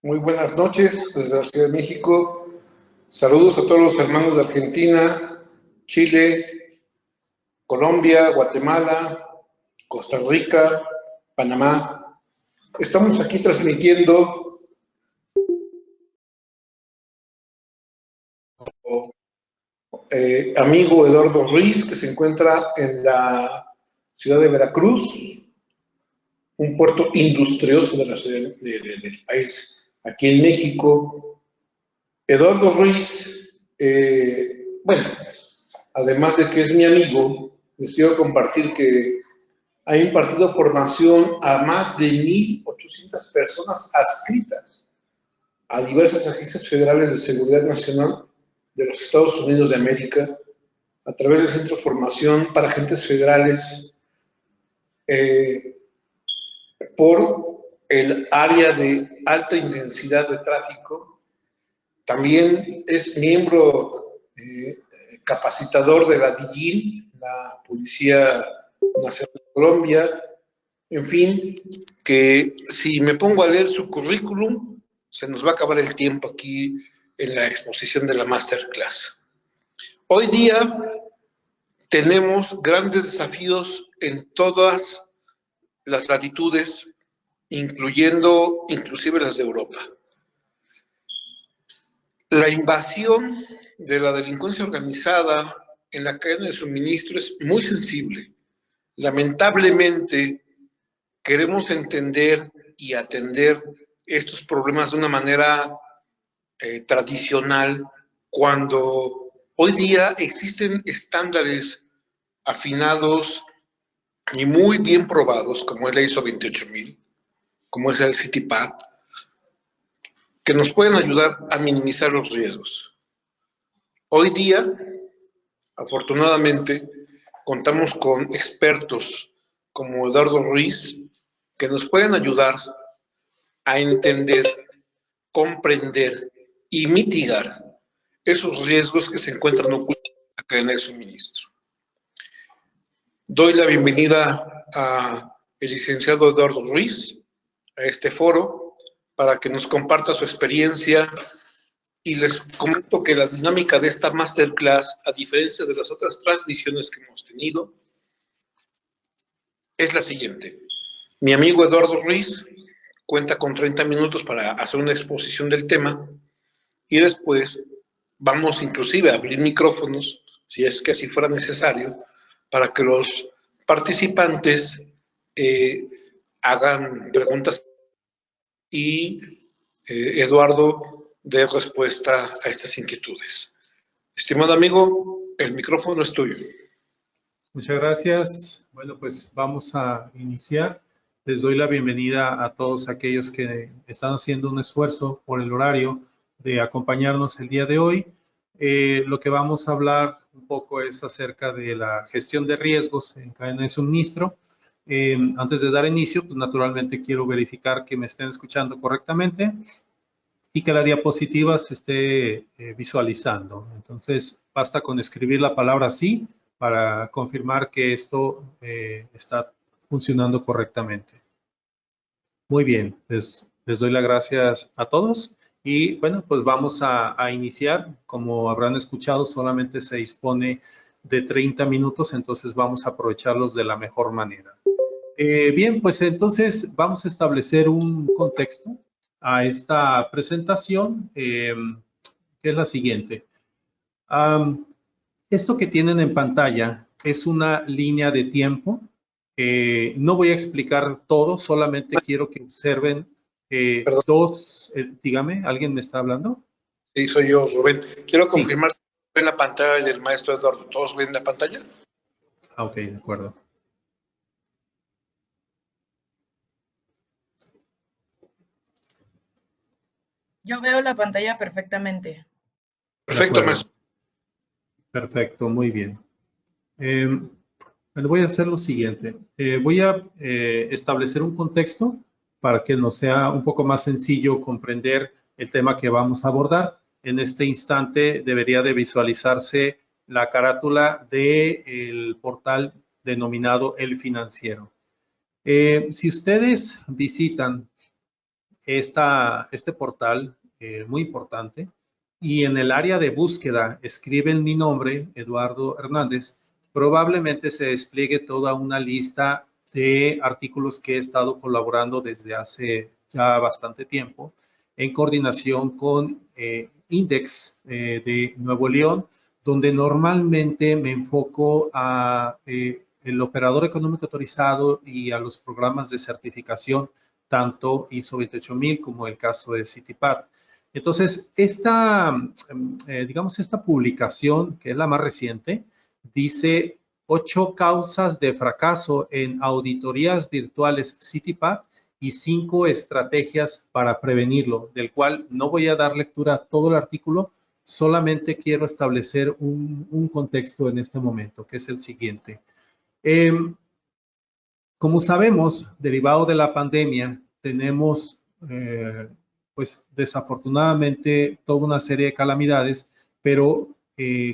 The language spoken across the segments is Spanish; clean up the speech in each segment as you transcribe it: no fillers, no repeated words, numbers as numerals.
Muy buenas noches desde la Ciudad de México. Saludos a todos los hermanos de Argentina, Chile, Colombia, Guatemala, Costa Rica, Panamá. Estamos aquí transmitiendo amigo Eduardo Ruiz, que se encuentra en la ciudad de Veracruz, un puerto industrioso de la ciudad del país, aquí en México. Eduardo Ruiz, bueno, además de que es mi amigo, les quiero compartir que ha impartido formación a más de 1,800 personas adscritas a diversas agencias federales de seguridad nacional de los Estados Unidos de América a través del Centro de Formación para Agentes Federales por el área de alta intensidad de tráfico. También es miembro capacitador de la DIGIN, la Policía Nacional de Colombia. En fin, que si me pongo a leer su currículum, se nos va a acabar el tiempo aquí en la exposición de la masterclass. Hoy día tenemos grandes desafíos en todas las latitudes, inclusive las de Europa. La invasión de la delincuencia organizada en la cadena de suministro es muy sensible. Lamentablemente, queremos entender y atender estos problemas de una manera tradicional, cuando hoy día existen estándares afinados y muy bien probados, como es la ISO 28000, como es el CITIPAT, que nos pueden ayudar a minimizar los riesgos. Hoy día, afortunadamente, contamos con expertos como Eduardo Ruiz, que nos pueden ayudar a entender, comprender y mitigar esos riesgos que se encuentran ocultos en la cadena de suministro. Doy la bienvenida al licenciado Eduardo Ruiz a este foro para que nos comparta su experiencia, y les comento que la dinámica de esta masterclass, a diferencia de las otras transmisiones que hemos tenido, es la siguiente. Mi amigo Eduardo Ruiz cuenta con 30 minutos para hacer una exposición del tema, y después vamos inclusive a abrir micrófonos, si es que así fuera necesario, para que los participantes hagan preguntas y Eduardo dé respuesta a estas inquietudes. Estimado amigo, el micrófono es tuyo. Muchas gracias. Bueno, pues vamos a iniciar. Les doy la bienvenida a todos aquellos que están haciendo un esfuerzo por el horario de acompañarnos el día de hoy. Lo que vamos a hablar un poco es acerca de la gestión de riesgos en cadena de suministro. Antes de dar inicio, pues naturalmente quiero verificar que me estén escuchando correctamente y que la diapositiva se esté visualizando. Entonces, basta con escribir la palabra sí para confirmar que esto está funcionando correctamente. Muy bien, les doy las gracias a todos y bueno, pues vamos a iniciar. Como habrán escuchado, solamente se dispone de 30 minutos, entonces vamos a aprovecharlos de la mejor manera. Bien, pues entonces vamos a establecer un contexto a esta presentación, que es la siguiente. Esto que tienen en pantalla es una línea de tiempo. No voy a explicar todo, solamente quiero que observen dos. Dígame, ¿alguien me está hablando? Sí, soy yo, Rubén. Quiero confirmar que ven la pantalla del maestro Eduardo. ¿Todos ven la pantalla? Ok, de acuerdo. Yo veo la pantalla perfectamente. Perfecto, maestro. Perfecto, muy bien. Voy a hacer lo siguiente. Voy a establecer un contexto para que nos sea un poco más sencillo comprender el tema que vamos a abordar. En este instante debería de visualizarse la carátula del portal denominado El Financiero. Si ustedes visitan este portal muy importante, y en el área de búsqueda escriben mi nombre, Eduardo Hernández, probablemente se despliegue toda una lista de artículos que he estado colaborando desde hace ya bastante tiempo en coordinación con Index de Nuevo León, donde normalmente me enfoco a el operador económico autorizado y a los programas de certificación, tanto ISO 28000 como el caso de CITIPAT. Entonces, digamos, esta publicación, que es la más reciente, dice 8 causas de fracaso en auditorías virtuales CITIPAT y 5 estrategias para prevenirlo, del cual no voy a dar lectura a todo el artículo, solamente quiero establecer un contexto en este momento, que es el siguiente. Como sabemos, derivado de la pandemia, tenemos pues desafortunadamente toda una serie de calamidades, pero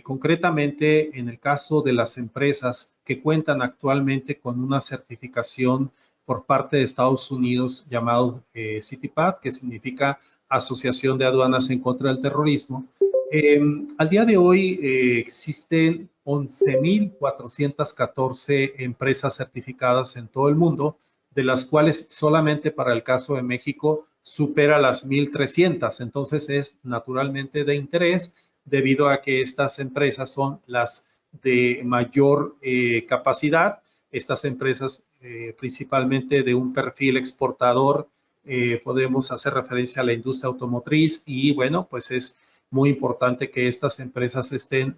concretamente en el caso de las empresas que cuentan actualmente con una certificación por parte de Estados Unidos llamado CITIPAT, que significa Asociación de Aduanas en contra del Terrorismo, al día de hoy existen 11.414 empresas certificadas en todo el mundo, de las cuales solamente para el caso de México supera las 1.300. Entonces es naturalmente de interés debido a que estas empresas son las de mayor capacidad. Estas empresas principalmente de un perfil exportador, podemos hacer referencia a la industria automotriz y bueno, pues es muy importante que estas empresas estén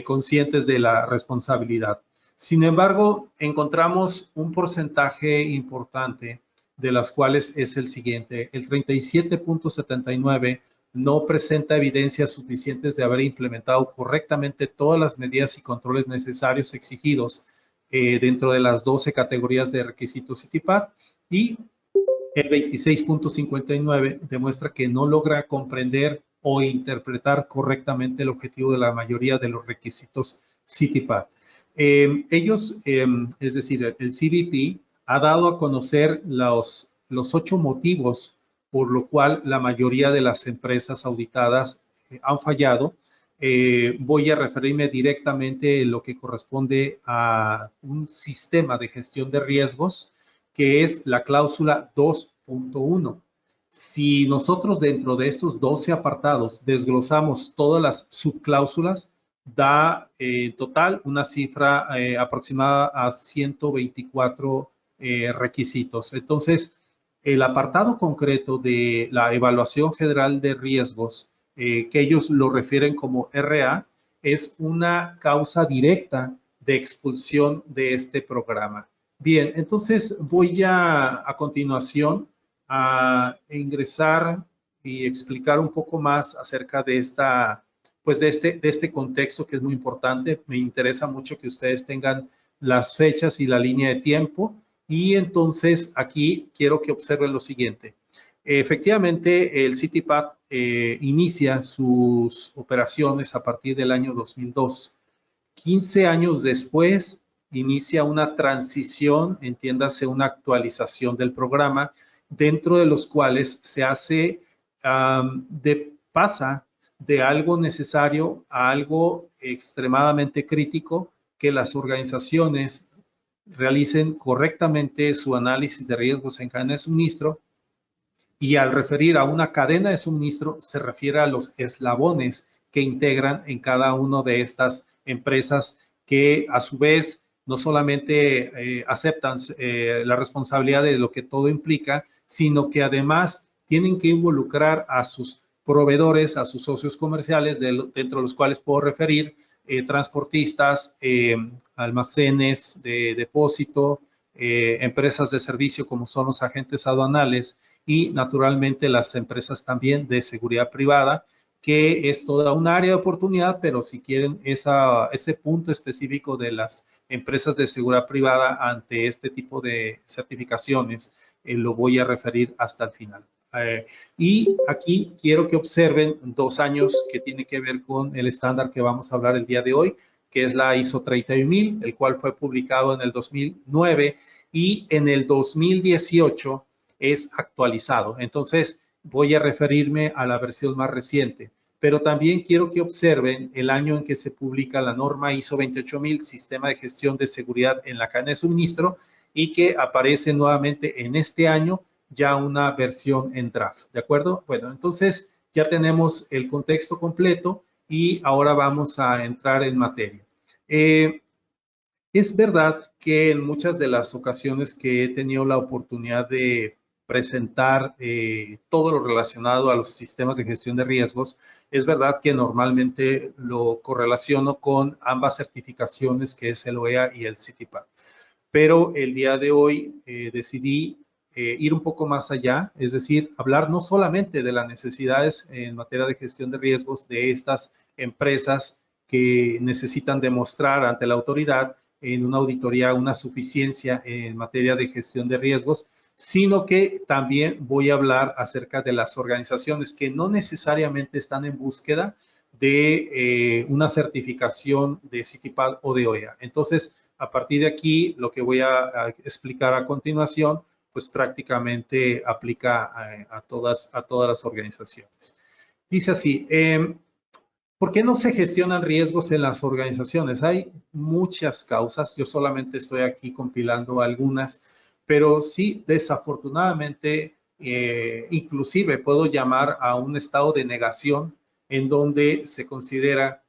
conscientes de la responsabilidad. Sin embargo, encontramos un porcentaje importante de las cuales es el siguiente. El 37.79 no presenta evidencias suficientes de haber implementado correctamente todas las medidas y controles necesarios exigidos dentro de las 12 categorías de requisitos CITIPAT, y el 26.59 demuestra que no logra comprender o interpretar correctamente el objetivo de la mayoría de los requisitos CITIPAT. Es decir, el CBP ha dado a conocer los 8 motivos por lo cual la mayoría de las empresas auditadas han fallado. Voy a referirme directamente en lo que corresponde a un sistema de gestión de riesgos, que es la cláusula 2.1. Si nosotros dentro de estos 12 apartados desglosamos todas las subcláusulas, da en total una cifra aproximada a 124 requisitos. Entonces, el apartado concreto de la evaluación general de riesgos, que ellos lo refieren como RA, es una causa directa de expulsión de este programa. Bien, entonces voy a continuación a ingresar y explicar un poco más acerca de este contexto que es muy importante. Me interesa mucho que ustedes tengan las fechas y la línea de tiempo, y entonces aquí quiero que observen lo siguiente. Efectivamente, el CITIPAT inicia sus operaciones a partir del año 2002. 15 años después, inicia una transición, entiéndase una actualización del programa, dentro de los cuales se hace, pasa de algo necesario a algo extremadamente crítico, que las organizaciones realicen correctamente su análisis de riesgos en cadena de suministro, y al referir a una cadena de suministro se refiere a los eslabones que integran en cada una de estas empresas, que a su vez no solamente aceptan la responsabilidad de lo que todo implica, sino que además tienen que involucrar a sus proveedores, a sus socios comerciales, dentro de los cuales puedo referir transportistas, almacenes de depósito, empresas de servicio como son los agentes aduanales, y naturalmente las empresas también de seguridad privada, que es toda un área de oportunidad, pero si quieren ese punto específico de las empresas de seguridad privada ante este tipo de certificaciones, lo voy a referir hasta el final. Y aquí quiero que observen 2 años que tiene que ver con el estándar que vamos a hablar el día de hoy, que es la ISO 31000, el cual fue publicado en el 2009, y en el 2018 es actualizado. Entonces, voy a referirme a la versión más reciente. Pero también quiero que observen el año en que se publica la norma ISO 28000, Sistema de Gestión de Seguridad en la Cadena de Suministro, y que aparece nuevamente en este año ya una versión en draft, ¿de acuerdo? Bueno, entonces ya tenemos el contexto completo y ahora vamos a entrar en materia. Es verdad que en muchas de las ocasiones que he tenido la oportunidad de presentar todo lo relacionado a los sistemas de gestión de riesgos, es verdad que normalmente lo correlaciono con ambas certificaciones, que es el OEA y el CITIPAT. Pero el día de hoy decidí ir un poco más allá, es decir, hablar no solamente de las necesidades en materia de gestión de riesgos de estas empresas que necesitan demostrar ante la autoridad en una auditoría una suficiencia en materia de gestión de riesgos, sino que también voy a hablar acerca de las organizaciones que no necesariamente están en búsqueda de una certificación de CITIPAT o de OEA. Entonces, a partir de aquí, lo que voy a explicar a continuación, pues prácticamente aplica a todas las organizaciones. Dice así, ¿por qué no se gestionan riesgos en las organizaciones? Hay muchas causas, yo solamente estoy aquí compilando algunas, pero sí, desafortunadamente, inclusive puedo llamar a un estado de negación en donde se considera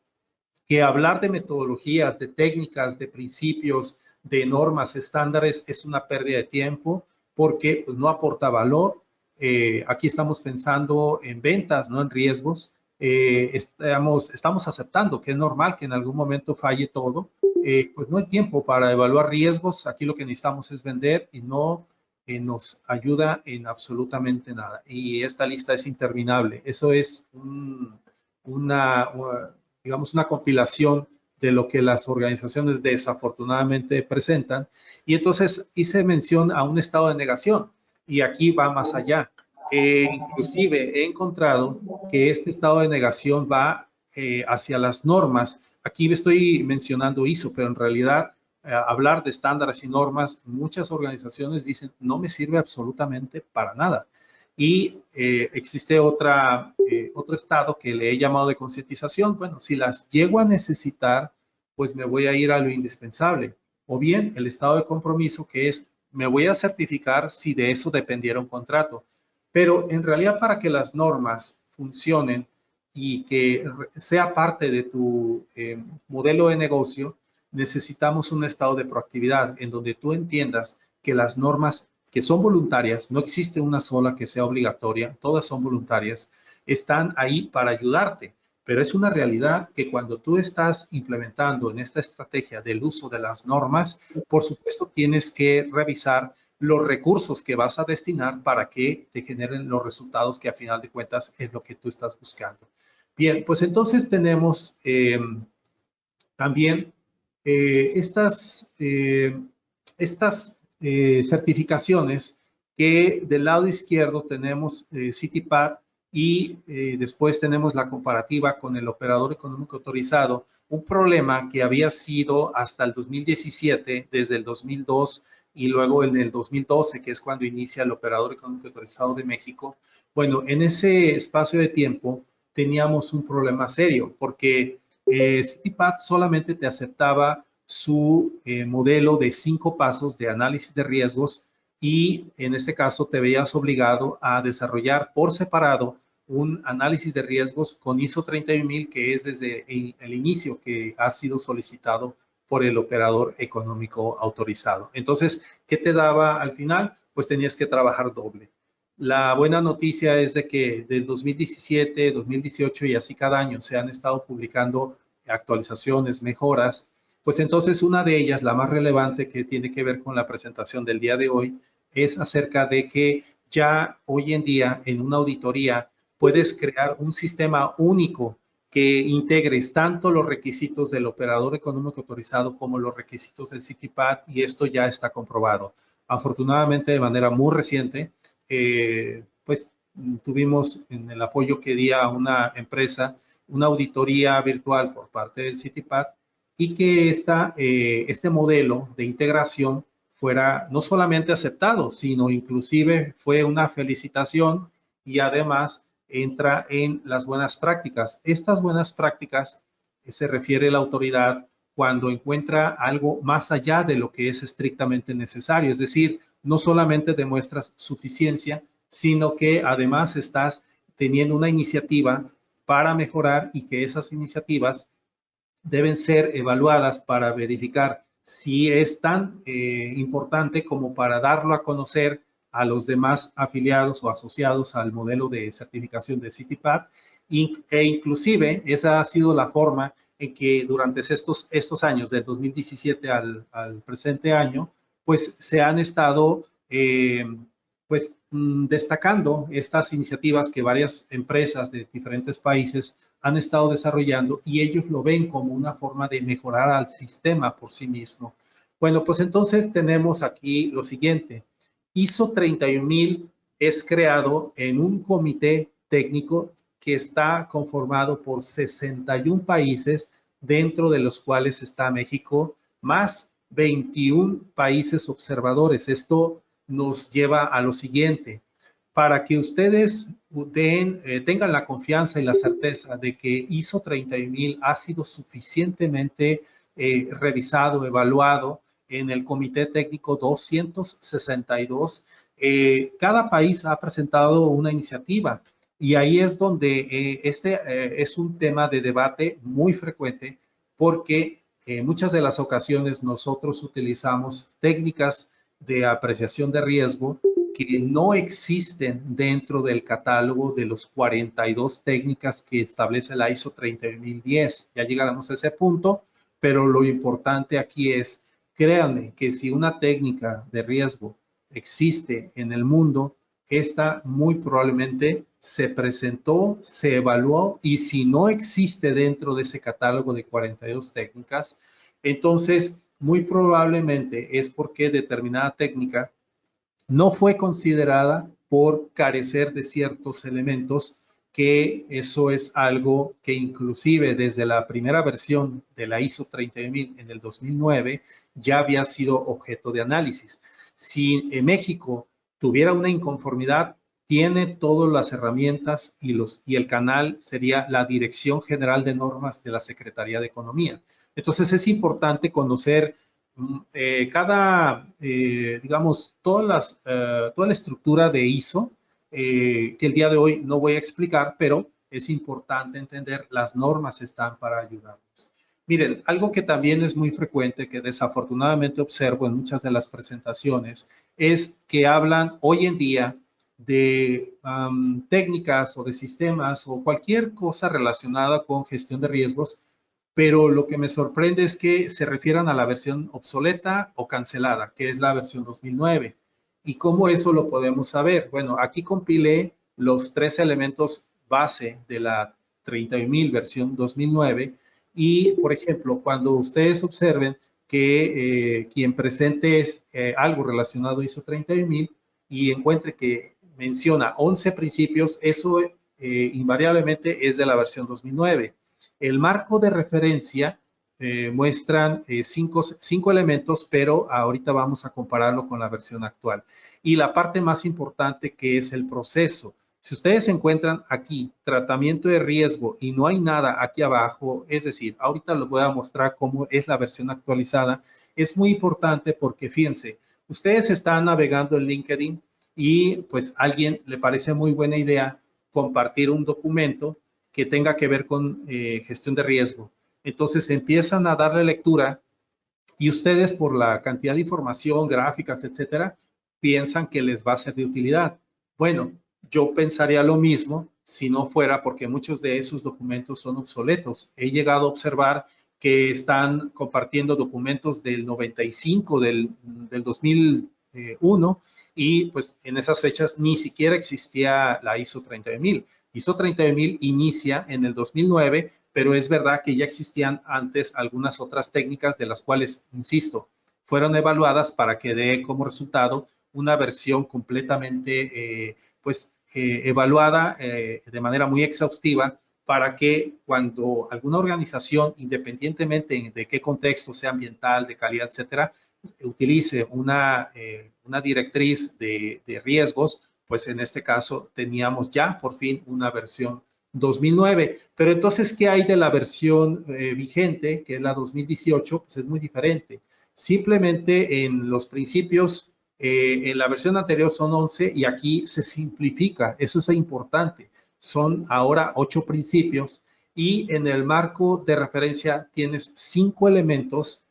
que hablar de metodologías, de técnicas, de principios, de normas, estándares, es una pérdida de tiempo porque pues, no aporta valor. Aquí estamos pensando en ventas, no en riesgos. Estamos aceptando que es normal que en algún momento falle todo. Pues no hay tiempo para evaluar riesgos. Aquí lo que necesitamos es vender y no nos ayuda en absolutamente nada. Y esta lista es interminable. Eso es digamos, una compilación de lo que las organizaciones desafortunadamente presentan. Y entonces hice mención a un estado de negación y aquí va más allá. Inclusive he encontrado que este estado de negación va hacia las normas. Aquí estoy mencionando ISO, pero en realidad hablar de estándares y normas, muchas organizaciones dicen no me sirve absolutamente para nada. Y existe otro estado que le he llamado de concientización. Bueno, si las llego a necesitar, pues me voy a ir a lo indispensable. O bien el estado de compromiso, que es me voy a certificar si de eso dependiera un contrato. Pero en realidad para que las normas funcionen y que sea parte de tu modelo de negocio, necesitamos un estado de proactividad en donde tú entiendas que las normas que son voluntarias, no existe una sola que sea obligatoria, todas son voluntarias, están ahí para ayudarte. Pero es una realidad que cuando tú estás implementando en esta estrategia del uso de las normas, por supuesto tienes que revisar los recursos que vas a destinar para que te generen los resultados que a final de cuentas es lo que tú estás buscando. Bien, pues entonces tenemos también estas certificaciones que del lado izquierdo tenemos CITIPAT y después tenemos la comparativa con el operador económico autorizado, un problema que había sido hasta el 2017, desde el 2002 y luego en el 2012, que es cuando inicia el operador económico autorizado de México. Bueno, en ese espacio de tiempo teníamos un problema serio porque CITIPAT solamente te aceptaba su modelo de 5 pasos de análisis de riesgos y en este caso te veías obligado a desarrollar por separado un análisis de riesgos con ISO 31000 que es desde el inicio que ha sido solicitado por el operador económico autorizado. Entonces, ¿qué te daba al final? Pues tenías que trabajar doble. La buena noticia es de que del 2017, 2018 y así cada año se han estado publicando actualizaciones, mejoras. Pues entonces una de ellas, la más relevante que tiene que ver con la presentación del día de hoy, es acerca de que ya hoy en día en una auditoría puedes crear un sistema único que integres tanto los requisitos del operador económico autorizado como los requisitos del CITIPAT y esto ya está comprobado. Afortunadamente de manera muy reciente, pues tuvimos en el apoyo que di a una empresa una auditoría virtual por parte del CITIPAT y que este modelo de integración fuera no solamente aceptado, sino inclusive fue una felicitación y además entra en las buenas prácticas. Estas buenas prácticas se refiere la autoridad cuando encuentra algo más allá de lo que es estrictamente necesario. Es decir, no solamente demuestras suficiencia, sino que además estás teniendo una iniciativa para mejorar y que esas iniciativas deben ser evaluadas para verificar si es tan importante como para darlo a conocer a los demás afiliados o asociados al modelo de certificación de CITIPAT, e inclusive esa ha sido la forma en que durante estos años, del 2017 al presente año, pues se han estado destacando estas iniciativas que varias empresas de diferentes países han estado desarrollando y ellos lo ven como una forma de mejorar al sistema por sí mismo. Bueno, pues entonces tenemos aquí lo siguiente. ISO 31000 es creado en un comité técnico que está conformado por 61 países, dentro de los cuales está México, más 21 países observadores. Esto nos lleva a lo siguiente. Para que ustedes tengan la confianza y la certeza de que ISO 31000 ha sido suficientemente revisado, evaluado en el Comité Técnico 262, cada país ha presentado una iniciativa y ahí es donde es un tema de debate muy frecuente porque en muchas de las ocasiones nosotros utilizamos técnicas de apreciación de riesgo que no existen dentro del catálogo de los 42 técnicas que establece la ISO 30010. Ya llegaremos a ese punto, pero lo importante aquí es, créanme que si una técnica de riesgo existe en el mundo, esta muy probablemente se presentó, se evaluó y si no existe dentro de ese catálogo de 42 técnicas, entonces muy probablemente es porque determinada técnica no fue considerada por carecer de ciertos elementos, que eso es algo que inclusive desde la primera versión de la ISO 30000 en el 2009 ya había sido objeto de análisis. Si en México tuviera una inconformidad, tiene todas las herramientas y el canal sería la Dirección General de Normas de la Secretaría de Economía. Entonces es importante conocer digamos, toda la estructura de ISO, que el día de hoy no voy a explicar, pero es importante entender, las normas están para ayudarnos. Miren, algo que también es muy frecuente, que desafortunadamente observo en muchas de las presentaciones, es que hablan hoy en día de técnicas o de sistemas o cualquier cosa relacionada con gestión de riesgos, pero lo que me sorprende es que se refieran a la versión obsoleta o cancelada, que es la versión 2009. ¿Y cómo eso lo podemos saber? Bueno, aquí compilé los 3 elementos base de la 30000 versión 2009 y, por ejemplo, cuando ustedes observen que quien presente algo relacionado a ISO 30000 y encuentre que menciona 11 principios, eso invariablemente es de la versión 2009. El marco de referencia muestran 5 elementos, pero ahorita vamos a compararlo con la versión actual. Y la parte más importante, que es el proceso. Si ustedes encuentran aquí tratamiento de riesgo y no hay nada aquí abajo, es decir, ahorita les voy a mostrar cómo es la versión actualizada, es muy importante porque fíjense, ustedes están navegando en LinkedIn y pues a alguien le parece muy buena idea compartir un documento que tenga que ver con gestión de riesgo. Entonces empiezan a darle lectura y ustedes, por la cantidad de información, gráficas, etcétera, piensan que les va a ser de utilidad. Bueno, yo pensaría lo mismo si no fuera porque muchos de esos documentos son obsoletos. He llegado a observar que están compartiendo documentos del 95, del 2001, y pues en esas fechas ni siquiera existía la ISO 30000. ISO 30000 inicia en el 2009, pero es verdad que ya existían antes algunas otras técnicas de las cuales, insisto, fueron evaluadas para que dé como resultado una versión completamente evaluada de manera muy exhaustiva para que cuando alguna organización, independientemente de qué contexto, sea ambiental, de calidad, etcétera, utilice una directriz de riesgos, pues en este caso teníamos ya por fin una versión 2009. Pero entonces, ¿qué hay de la versión vigente, que es la 2018? Pues es muy diferente. Simplemente en los principios, en la versión anterior son 11 y aquí se simplifica. Eso es importante. Son ahora 8 principios y en el marco de referencia tienes 5 elementos,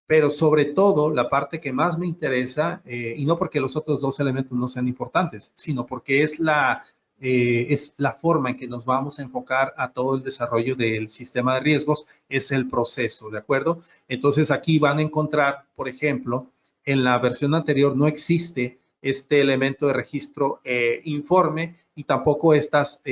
pero sobre todo la parte que más me interesa, y no porque los otros 2 elementos no sean importantes, sino porque es la forma en que nos vamos a enfocar a todo el desarrollo del sistema de riesgos, es el proceso, ¿de acuerdo? Entonces aquí van a encontrar, por ejemplo, en la versión anterior no existe este elemento de registro informe y tampoco estas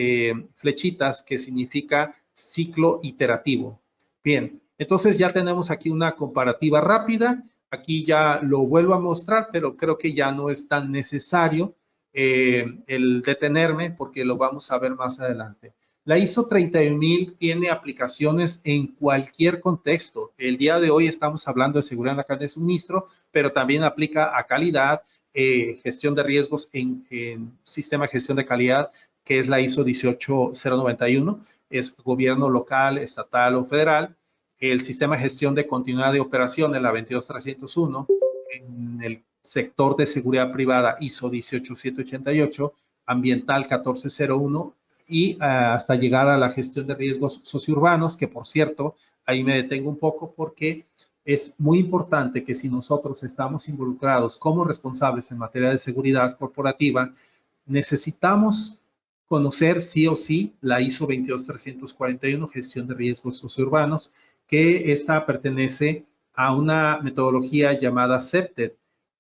flechitas que significa ciclo iterativo. Bien, entonces ya tenemos aquí una comparativa rápida. Aquí ya lo vuelvo a mostrar, pero creo que ya no es tan necesario el detenerme porque lo vamos a ver más adelante. La ISO 31000 tiene aplicaciones en cualquier contexto. El día de hoy estamos hablando de seguridad en la cadena de suministro, pero también aplica a calidad, gestión de riesgos en sistema de gestión de calidad, que es la ISO 18091, es gobierno local, estatal o federal. El sistema de gestión de continuidad de operaciones, la 22301, en el sector de seguridad privada ISO 18788, ambiental 1401 y hasta llegar a la gestión de riesgos sociourbanos, que por cierto, ahí me detengo un poco porque es muy importante que si nosotros estamos involucrados como responsables en materia de seguridad corporativa, necesitamos conocer sí o sí la ISO 22341, gestión de riesgos sociourbanos, que esta pertenece a una metodología llamada CEPTED,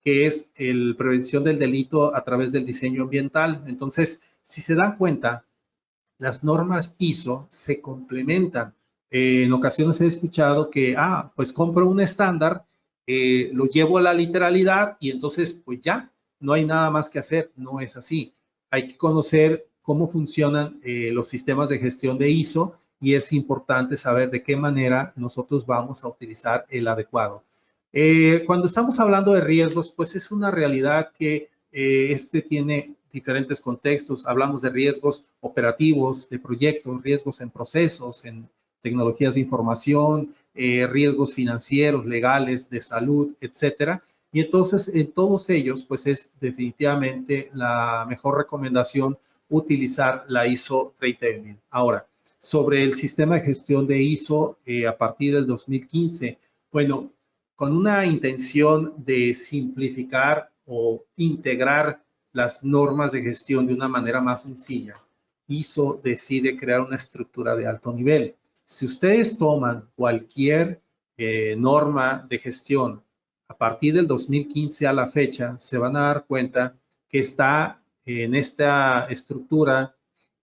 que es la prevención del delito a través del diseño ambiental. Entonces, si se dan cuenta, las normas ISO se complementan. En ocasiones he escuchado que, pues compro un estándar, lo llevo a la literalidad y entonces, pues ya, no hay nada más que hacer. No es así. Hay que conocer cómo funcionan los sistemas de gestión de ISO y es importante saber de qué manera nosotros vamos a utilizar el adecuado. Cuando estamos hablando de riesgos, pues es una realidad que tiene diferentes contextos. Hablamos de riesgos operativos, de proyectos, riesgos en procesos, en tecnologías de información, riesgos financieros, legales, de salud, etcétera. Y entonces, en todos ellos, pues es definitivamente la mejor recomendación utilizar la ISO 30000. Ahora, sobre el sistema de gestión de ISO a partir del 2015, bueno, con una intención de simplificar o integrar las normas de gestión de una manera más sencilla, ISO decide crear una estructura de alto nivel. Si ustedes toman cualquier norma de gestión a partir del 2015 a la fecha, se van a dar cuenta que está en esta estructura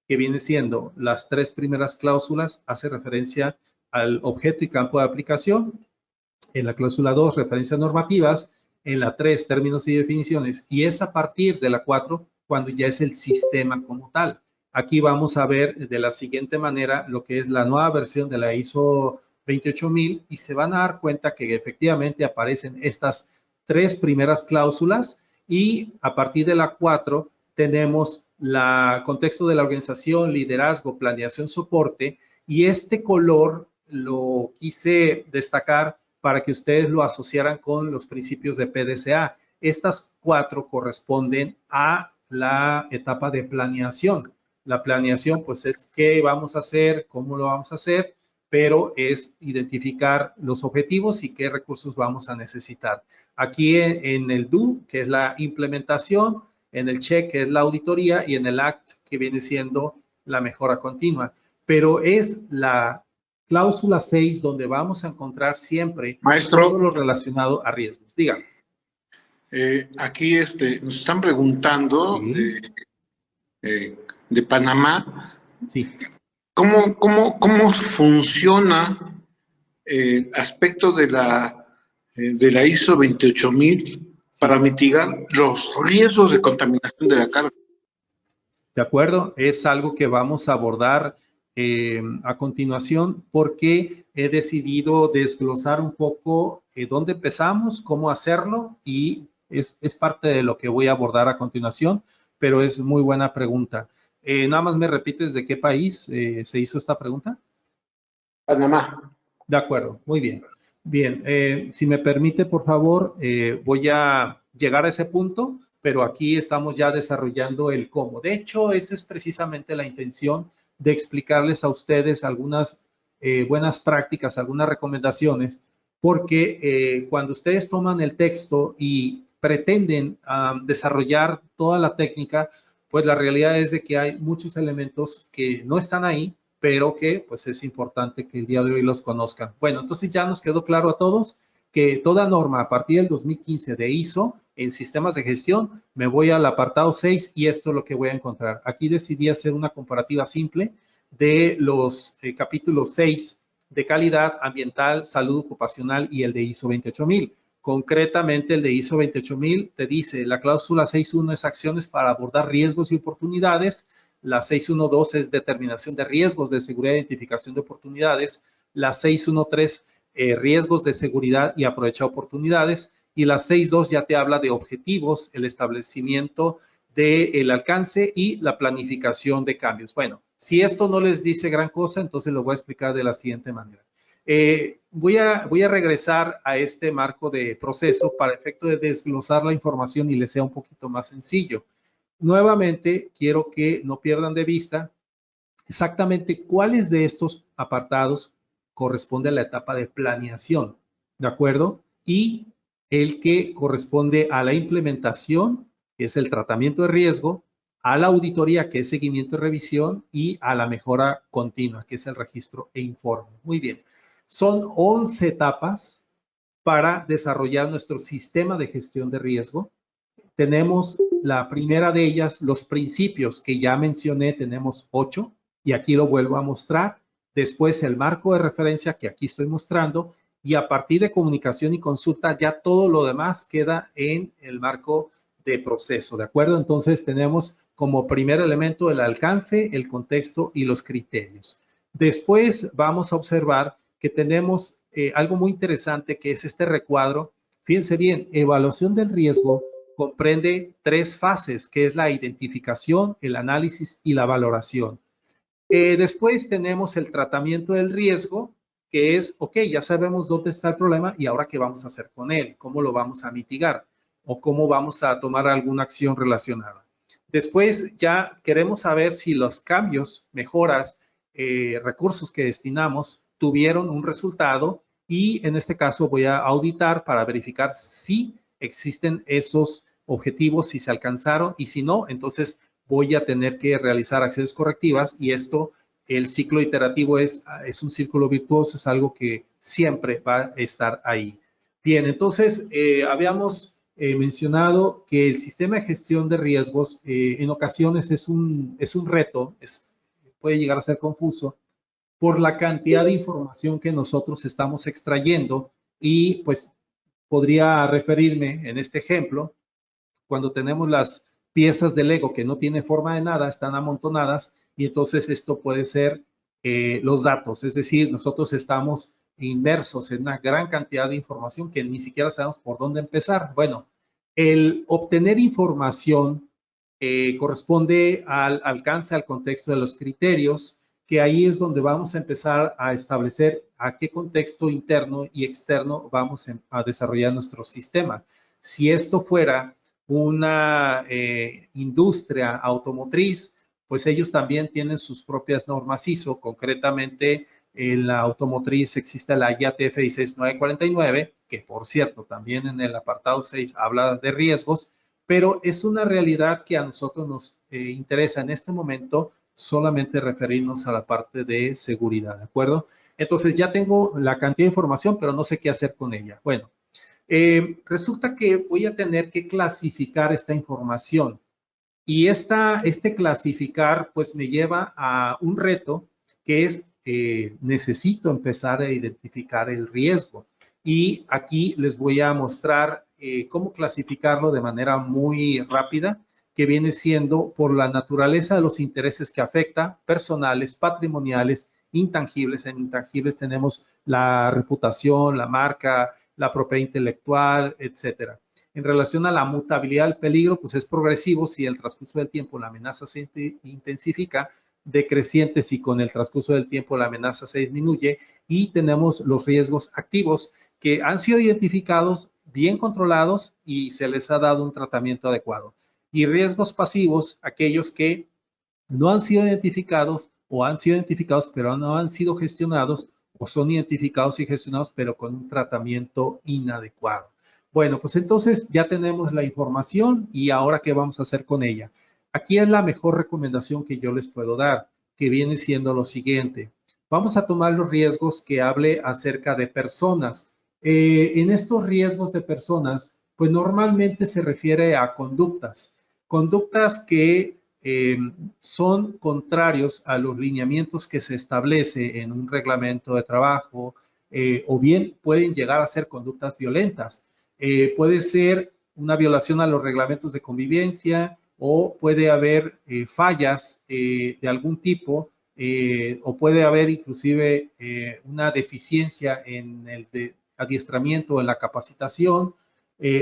que viene siendo las 3 primeras cláusulas, hace referencia al objeto y campo de aplicación. En la cláusula 2, referencias normativas. En la 3, términos y definiciones. Y es a partir de la 4 cuando ya es el sistema como tal. Aquí vamos a ver de la siguiente manera lo que es la nueva versión de la ISO 28000 y se van a dar cuenta que efectivamente aparecen estas 3 primeras cláusulas y a partir de la 4 tenemos el contexto de la organización, liderazgo, planeación, soporte y este color lo quise destacar para que ustedes lo asociaran con los principios de PDCA. Estas 4 corresponden a la etapa de planeación. La planeación, pues, es qué vamos a hacer, cómo lo vamos a hacer, pero es identificar los objetivos y qué recursos vamos a necesitar. Aquí en el DO, que es la implementación, en el CHECK, que es la auditoría, y en el ACT, que viene siendo la mejora continua. Pero es la cláusula 6 donde vamos a encontrar siempre todo lo relacionado a riesgos. Dígame. Aquí nos están preguntando sí. de Panamá. Sí. ¿Cómo funciona el aspecto de la ISO 28000 para mitigar los riesgos de contaminación de la carga? De acuerdo, es algo que vamos a abordar a continuación porque he decidido desglosar un poco dónde empezamos, cómo hacerlo y es parte de lo que voy a abordar a continuación, pero es muy buena pregunta. Nada más me repites de qué país se hizo esta pregunta. Panamá. De acuerdo, muy bien. Bien, si me permite, por favor, voy a llegar a ese punto, pero aquí estamos ya desarrollando el cómo. De hecho, esa es precisamente la intención de explicarles a ustedes algunas buenas prácticas, algunas recomendaciones, porque cuando ustedes toman el texto y pretenden desarrollar toda la técnica, pues la realidad es de que hay muchos elementos que no están ahí, pero que pues es importante que el día de hoy los conozcan. Bueno, entonces ya nos quedó claro a todos que toda norma a partir del 2015 de ISO en sistemas de gestión, me voy al apartado 6 y esto es lo que voy a encontrar. Aquí decidí hacer una comparativa simple de los capítulos 6 de calidad ambiental, salud ocupacional y el de ISO 28000. Concretamente, el de ISO 28000 te dice, la cláusula 6.1 es acciones para abordar riesgos y oportunidades. La 6.1.2 es determinación de riesgos de seguridad e identificación de oportunidades. La 6.1.3, riesgos de seguridad y aprovechar oportunidades. Y la 6.2 ya te habla de objetivos, el establecimiento del alcance y la planificación de cambios. Bueno, si esto no les dice gran cosa, entonces lo voy a explicar de la siguiente manera. Voy a regresar a este marco de proceso para efecto de desglosar la información y les sea un poquito más sencillo. Nuevamente, quiero que no pierdan de vista exactamente cuáles de estos apartados corresponde a la etapa de planeación, ¿de acuerdo? Y el que corresponde a la implementación, que es el tratamiento de riesgo, a la auditoría, que es seguimiento y revisión, y a la mejora continua, que es el registro e informe. Muy bien. Son 11 etapas para desarrollar nuestro sistema de gestión de riesgo. Tenemos la primera de ellas, los principios que ya mencioné, tenemos 8 y aquí lo vuelvo a mostrar. Después el marco de referencia que aquí estoy mostrando y a partir de comunicación y consulta ya todo lo demás queda en el marco de proceso, ¿de acuerdo? Entonces tenemos como primer elemento el alcance, el contexto y los criterios. Después vamos a observar que tenemos algo muy interesante que es este recuadro. Fíjense bien, evaluación del riesgo comprende 3 fases, que es la identificación, el análisis y la valoración. Después tenemos el tratamiento del riesgo, que es, ok, ya sabemos dónde está el problema y ahora qué vamos a hacer con él, cómo lo vamos a mitigar o cómo vamos a tomar alguna acción relacionada. Después ya queremos saber si los cambios, mejoras, recursos que destinamos tuvieron un resultado y en este caso voy a auditar para verificar si existen esos objetivos, si se alcanzaron y si no, entonces voy a tener que realizar acciones correctivas y esto, el ciclo iterativo es un círculo virtuoso, es algo que siempre va a estar ahí. Bien, entonces habíamos mencionado que el sistema de gestión de riesgos en ocasiones es un reto, puede llegar a ser confuso por la cantidad de información que nosotros estamos extrayendo y pues podría referirme en este ejemplo cuando tenemos las piezas de Lego que no tienen forma de nada, están amontonadas y entonces esto puede ser los datos, es decir, nosotros estamos inmersos en una gran cantidad de información que ni siquiera sabemos por dónde empezar. Bueno, el obtener información corresponde al alcance, al contexto de los criterios, que ahí es donde vamos a empezar a establecer a qué contexto interno y externo vamos a desarrollar nuestro sistema. Si esto fuera una industria automotriz, pues ellos también tienen sus propias normas ISO. Concretamente, en la automotriz existe la IATF 16949, que por cierto, también en el apartado 6 habla de riesgos, pero es una realidad que a nosotros nos interesa en este momento solamente referirnos a la parte de seguridad, ¿de acuerdo? Entonces ya tengo la cantidad de información, pero no sé qué hacer con ella. Bueno, resulta que voy a tener que clasificar esta información y este clasificar pues me lleva a un reto que es necesito empezar a identificar el riesgo y aquí les voy a mostrar cómo clasificarlo de manera muy rápida. que viene siendo por la naturaleza de los intereses que afecta, personales, patrimoniales, intangibles. En intangibles tenemos la reputación, la marca, la propiedad intelectual, etcétera. En relación a la mutabilidad del peligro, pues es progresivo si el transcurso del tiempo la amenaza se intensifica, decreciente si con el transcurso del tiempo la amenaza se disminuye, y tenemos los riesgos activos que han sido identificados, bien controlados y se les ha dado un tratamiento adecuado. Y riesgos pasivos, aquellos que no han sido identificados o han sido identificados pero no han sido gestionados, o son identificados y gestionados pero con un tratamiento inadecuado. Bueno, pues entonces ya tenemos la información y ahora ¿qué vamos a hacer con ella? Aquí es la mejor recomendación que yo les puedo dar, que viene siendo lo siguiente. Vamos a tomar los riesgos que hable acerca de personas. En estos riesgos de personas, pues normalmente se refiere a conductas que son contrarios a los lineamientos que se establece en un reglamento de trabajo, o bien pueden llegar a ser conductas violentas. Puede ser una violación a los reglamentos de convivencia, o puede haber fallas de algún tipo, o puede haber inclusive una deficiencia en el adiestramiento o en la capacitación,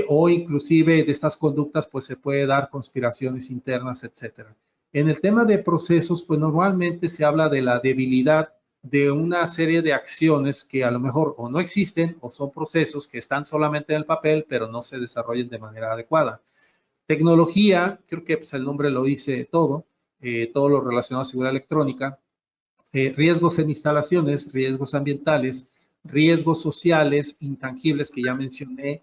o inclusive de estas conductas pues se puede dar conspiraciones internas, etcétera. En el tema de procesos, pues normalmente se habla de la debilidad de una serie de acciones que a lo mejor o no existen o son procesos que están solamente en el papel pero no se desarrollan de manera adecuada. Tecnología, creo que pues, el nombre lo dice todo lo relacionado a seguridad electrónica, riesgos en instalaciones, riesgos ambientales, riesgos sociales, intangibles que ya mencioné,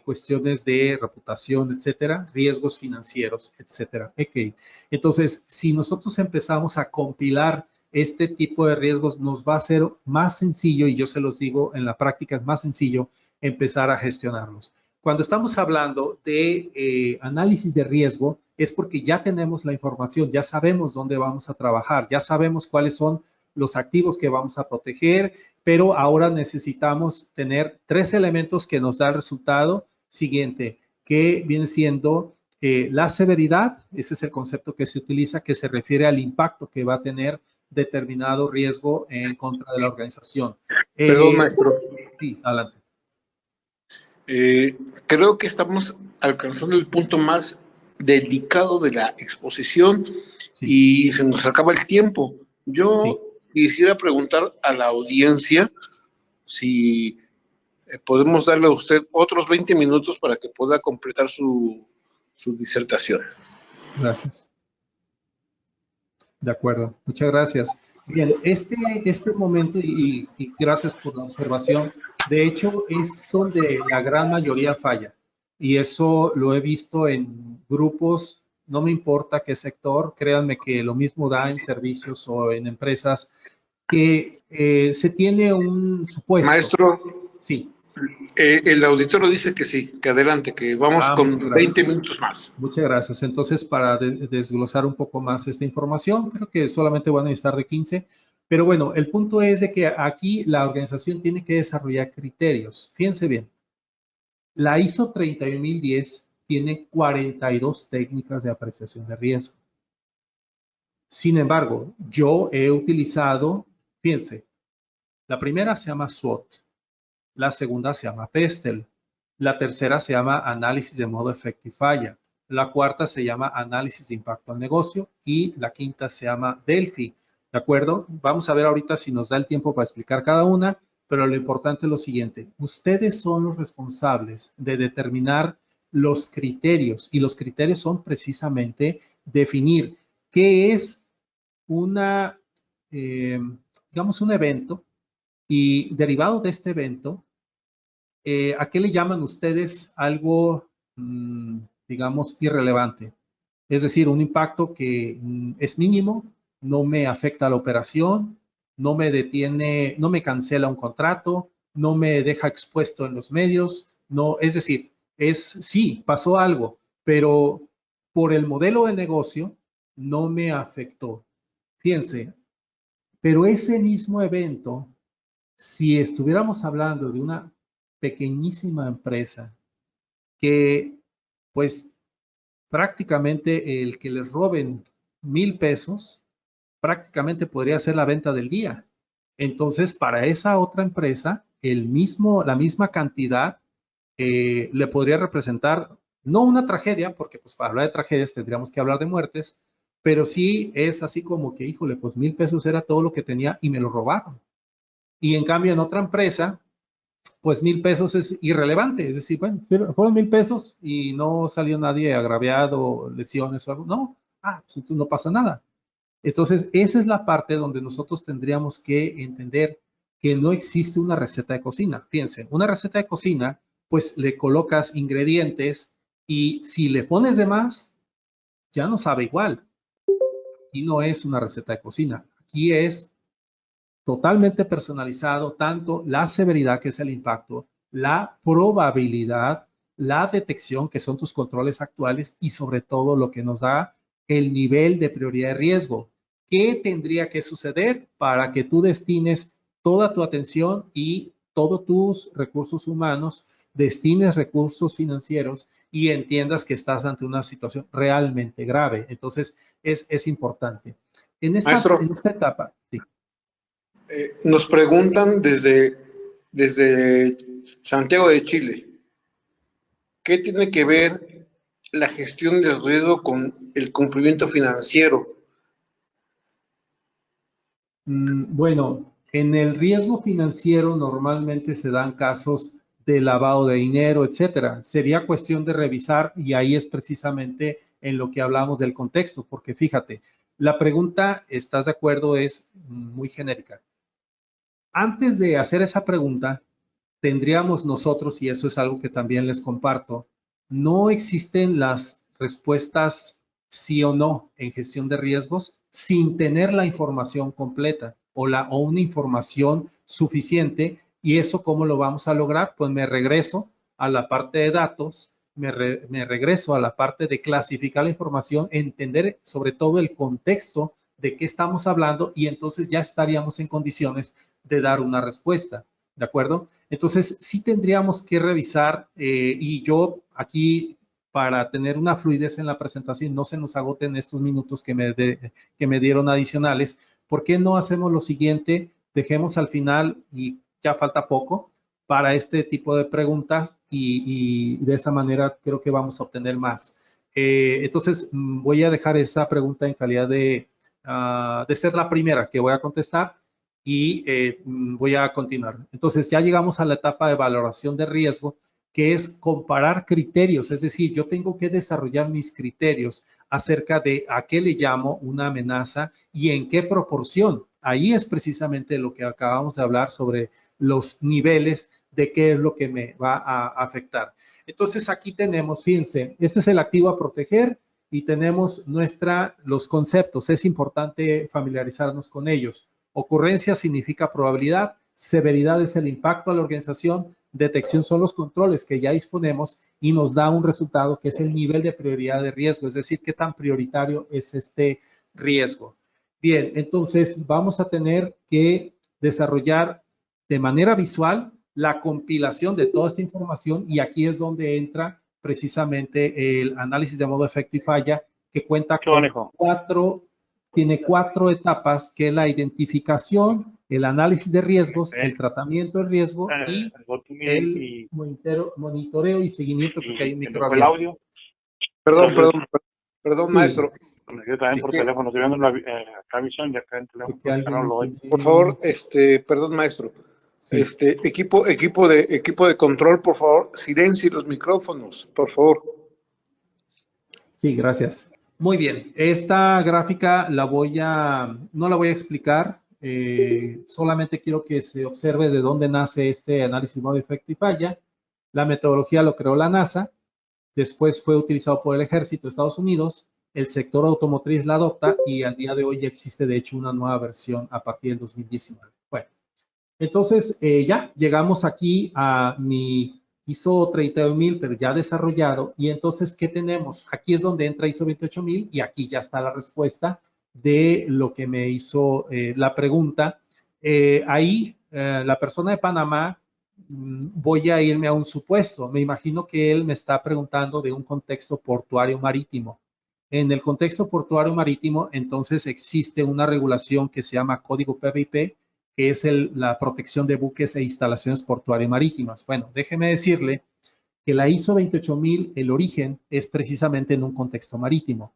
cuestiones de reputación, etcétera, riesgos financieros, etcétera. Okay. Entonces, si nosotros empezamos a compilar este tipo de riesgos, nos va a ser más sencillo, y yo se los digo, en la práctica es más sencillo empezar a gestionarlos. Cuando estamos hablando de análisis de riesgo, es porque ya tenemos la información, ya sabemos dónde vamos a trabajar, ya sabemos cuáles son los activos que vamos a proteger, pero ahora necesitamos tener 3 elementos que nos da el resultado siguiente, que viene siendo la severidad. Ese es el concepto que se utiliza, que se refiere al impacto que va a tener determinado riesgo en contra de la organización. Perdón, maestro. Sí, adelante. Creo que estamos alcanzando el punto más delicado de la exposición, sí, y se nos acaba el tiempo. Yo quisiera preguntar a la audiencia si podemos darle a usted otros 20 minutos para que pueda completar su disertación. Gracias. De acuerdo, muchas gracias. Bien, este momento, y gracias por la observación, de hecho es donde la gran mayoría falla, y eso lo he visto en grupos, no me importa qué sector, créanme que lo mismo da en servicios o en empresas, que se tiene un supuesto. Maestro, sí. El auditor dice que sí, que adelante, que vamos con 20 minutos más. Muchas gracias. Entonces, para desglosar un poco más esta información, creo que solamente van a necesitar de 15, pero bueno, el punto es de que aquí la organización tiene que desarrollar criterios. Fíjense bien, la ISO 31010 tiene 42 técnicas de apreciación de riesgo. Sin embargo, yo he utilizado, fíjense, la primera se llama SWOT, la segunda se llama PESTEL, la tercera se llama análisis de modo efecto y falla, la cuarta se llama análisis de impacto al negocio y la quinta se llama Delphi. ¿De acuerdo? Vamos a ver ahorita si nos da el tiempo para explicar cada una, pero lo importante es lo siguiente. Ustedes son los responsables de determinar los criterios, y los criterios son precisamente definir qué es digamos, un evento, y derivado de este evento, ¿a qué le llaman ustedes algo, digamos, irrelevante? Es decir, un impacto que es mínimo, no me afecta a la operación, no me detiene, no me cancela un contrato, no me deja expuesto en los medios, no, es decir, sí, pasó algo, pero por el modelo de negocio no me afectó. Fíjense, pero ese mismo evento, si estuviéramos hablando de una pequeñísima empresa que pues prácticamente el que les roben 1,000 pesos, prácticamente podría ser la venta del día. Entonces, para esa otra empresa, la misma cantidad le podría representar, no una tragedia, porque pues para hablar de tragedias tendríamos que hablar de muertes, pero sí es así como que, híjole, pues 1,000 pesos era todo lo que tenía y me lo robaron. Y en cambio en otra empresa, pues 1,000 pesos es irrelevante, es decir, bueno, fueron 1,000 pesos y no salió nadie agraviado, lesiones o algo, no, pues entonces no pasa nada. Entonces, esa es la parte donde nosotros tendríamos que entender que no existe una receta de cocina. Fíjense, una receta de cocina, pues le colocas ingredientes y si le pones de más, ya no sabe igual. Aquí no es una receta de cocina. Aquí es totalmente personalizado, tanto la severidad, que es el impacto, la probabilidad, la detección, que son tus controles actuales, y sobre todo lo que nos da el nivel de prioridad de riesgo. ¿Qué tendría que suceder para que tú destines toda tu atención y todos tus recursos humanos, destines recursos financieros y entiendas que estás ante una situación realmente grave? Entonces, es importante. En esta etapa, sí. Nos preguntan desde Santiago de Chile, ¿qué tiene que ver la gestión del riesgo con el cumplimiento financiero? Bueno, en el riesgo financiero normalmente se dan casos de lavado de dinero, etcétera. Sería cuestión de revisar, y ahí es precisamente en lo que hablamos del contexto, porque fíjate, la pregunta, ¿estás de acuerdo?, es muy genérica. Antes de hacer esa pregunta, tendríamos nosotros, y eso es algo que también les comparto, no existen las respuestas sí o no en gestión de riesgos sin tener la información completa o una información suficiente. ¿Y eso cómo lo vamos a lograr? Pues me regreso a la parte de datos, me regreso a la parte de clasificar la información, entender sobre todo el contexto de qué estamos hablando, y entonces ya estaríamos en condiciones de dar una respuesta. ¿De acuerdo? Entonces, sí tendríamos que revisar, y yo aquí, para tener una fluidez en la presentación, no se nos agoten estos minutos que me dieron adicionales, ¿por qué no hacemos lo siguiente? Dejemos al final, y ya falta poco, para este tipo de preguntas, y de esa manera creo que vamos a obtener más. Entonces, voy a dejar esa pregunta en calidad de ser la primera que voy a contestar, y voy a continuar. Entonces, ya llegamos a la etapa de valoración de riesgo, que es comparar criterios, es decir, yo tengo que desarrollar mis criterios acerca de a qué le llamo una amenaza y en qué proporción. Ahí es precisamente lo que acabamos de hablar sobre los niveles de qué es lo que me va a afectar. Entonces, aquí tenemos, fíjense, este es el activo a proteger y tenemos los conceptos. Es importante familiarizarnos con ellos. Ocurrencia significa probabilidad, severidad es el impacto a la organización, detección son los controles que ya disponemos y nos da un resultado que es el nivel de prioridad de riesgo, es decir, qué tan prioritario es este riesgo. Bien, entonces vamos a tener que desarrollar de manera visual la compilación de toda esta información, y aquí es donde entra precisamente el análisis de modo, efecto y falla, que cuenta con tiene 4 etapas, que es la identificación, el análisis de riesgos, el tratamiento de riesgo y el monitoreo y seguimiento, porque hay microabierto. Perdón, maestro. Yo también por teléfono, estoy viendo la visión y acá en teléfono. Por favor, perdón, maestro. Sí. Equipo de control, por favor, silencie los micrófonos, por favor. Sí, gracias. Muy bien, esta gráfica no la voy a explicar, solamente quiero que se observe de dónde nace este análisis modo, efecto y falla. La metodología lo creó la NASA, después fue utilizado por el Ejército de Estados Unidos, el sector automotriz la adopta y al día de hoy ya existe de hecho una nueva versión a partir del 2019. Bueno, entonces ya llegamos aquí a mi ISO 38000, pero ya desarrollado. Y entonces, ¿qué tenemos? Aquí es donde entra ISO 28000 y aquí ya está la respuesta de lo que me hizo la pregunta. Ahí la persona de Panamá voy a irme a un supuesto. Me imagino que él me está preguntando de un contexto portuario marítimo. En el contexto portuario marítimo, entonces existe una regulación que se llama Código PBIP, que es la protección de buques e instalaciones portuarias marítimas. Bueno, déjeme decirle que la ISO 28000, el origen es precisamente en un contexto marítimo.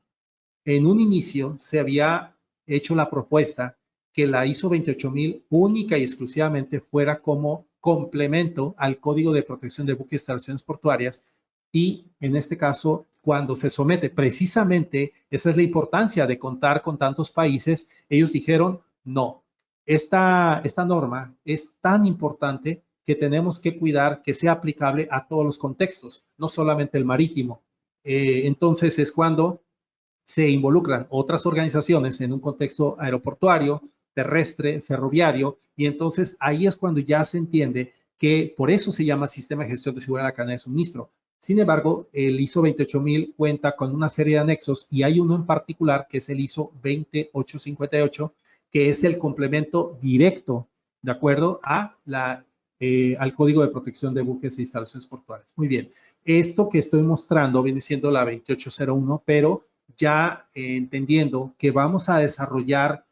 En un inicio se había hecho la propuesta que la ISO 28000 única y exclusivamente fuera como complemento al Código de Protección de Buques e Instalaciones Portuarias, y en este caso, cuando se somete, precisamente esa es la importancia de contar con tantos países, ellos dijeron no, esta norma es tan importante que tenemos que cuidar que sea aplicable a todos los contextos, no solamente el marítimo. Entonces es cuando se involucran otras organizaciones en un contexto aeroportuario, terrestre, ferroviario, y entonces ahí es cuando ya se entiende que por eso se llama Sistema de Gestión de Seguridad de la Cadena de Suministro. Sin embargo, el ISO 28000 cuenta con una serie de anexos y hay uno en particular que es el ISO 20858, que es el complemento directo, de acuerdo a al Código de Protección de Buques e Instalaciones Portuarias. Muy bien, esto que estoy mostrando viene siendo la 2801, pero ya entendiendo que vamos a desarrollar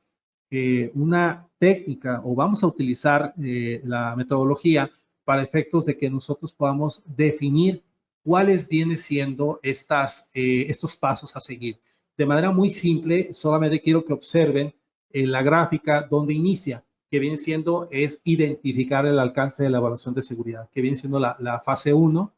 una técnica o vamos a utilizar la metodología para efectos de que nosotros podamos definir cuáles vienen siendo estos pasos a seguir. De manera muy simple, solamente quiero que observen en la gráfica donde inicia, que viene siendo es identificar el alcance de la evaluación de seguridad, que viene siendo la fase 1.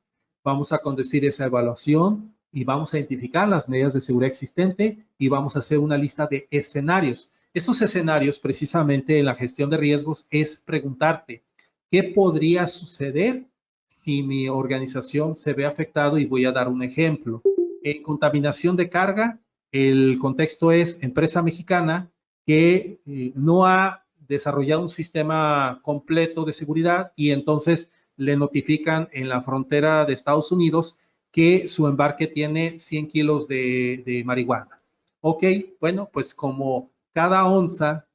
Vamos a conducir esa evaluación y vamos a identificar las medidas de seguridad existente y vamos a hacer una lista de escenarios. Estos escenarios, precisamente en la gestión de riesgos, es preguntarte, ¿qué podría suceder si mi organización se ve afectado? Y voy a dar un ejemplo. En contaminación de carga, el contexto es empresa mexicana que no ha desarrollado un sistema completo de seguridad y entonces le notifican en la frontera de Estados Unidos que su embarque tiene 100 kilos de marihuana. Ok, bueno, pues como cada onza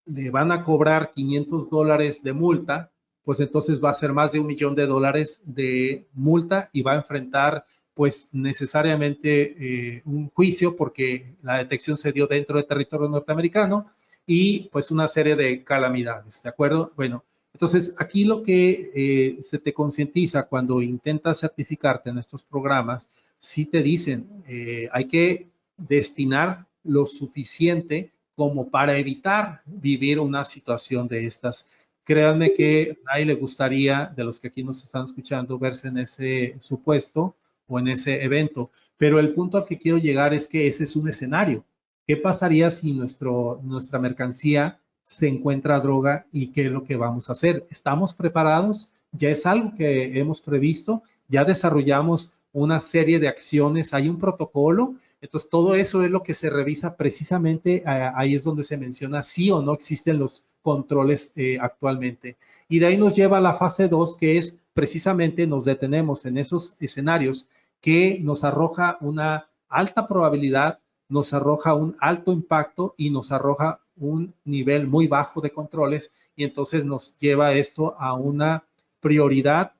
le van a cobrar $500 de multa, pues entonces va a ser más de $1 millón de multa y va a enfrentar pues necesariamente un juicio porque la detección se dio dentro del territorio norteamericano y pues una serie de calamidades, ¿de acuerdo? Bueno, entonces aquí lo que se te concientiza cuando intentas certificarte en estos programas, sí te dicen, hay que destinar lo suficiente como para evitar vivir una situación de estas. Créanme que a nadie le gustaría, de los que aquí nos están escuchando, verse en ese supuesto o en ese evento. Pero el punto al que quiero llegar es que ese es un escenario. ¿Qué pasaría si nuestra mercancía se encuentra droga y qué es lo que vamos a hacer? ¿Estamos preparados? ¿Ya es algo que hemos previsto? ¿Ya desarrollamos una serie de acciones? ¿Hay un protocolo? Entonces, todo eso es lo que se revisa precisamente, ahí es donde se menciona si o no existen los controles actualmente. Y de ahí nos lleva a la fase 2, que es precisamente nos detenemos en esos escenarios que nos arroja una alta probabilidad, nos arroja un alto impacto y nos arroja un nivel muy bajo de controles y entonces nos lleva esto a una prioridad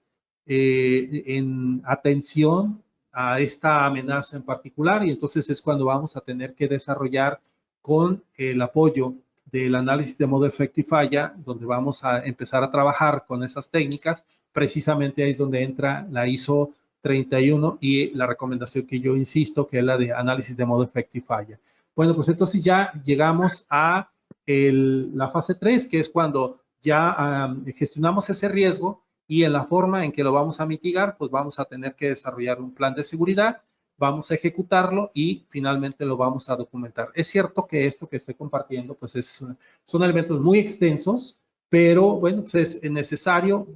en atención a esta amenaza en particular y entonces es cuando vamos a tener que desarrollar con el apoyo del análisis de modo efecto y falla, donde vamos a empezar a trabajar con esas técnicas. Precisamente ahí es donde entra la ISO 31 y la recomendación que yo insisto, que es la de análisis de modo efecto y falla. Bueno, pues entonces ya llegamos a la fase 3, que es cuando ya gestionamos ese riesgo y en la forma en que lo vamos a mitigar, pues vamos a tener que desarrollar un plan de seguridad, vamos a ejecutarlo y finalmente lo vamos a documentar. Es cierto que esto que estoy compartiendo, pues son elementos muy extensos, pero bueno, pues es necesario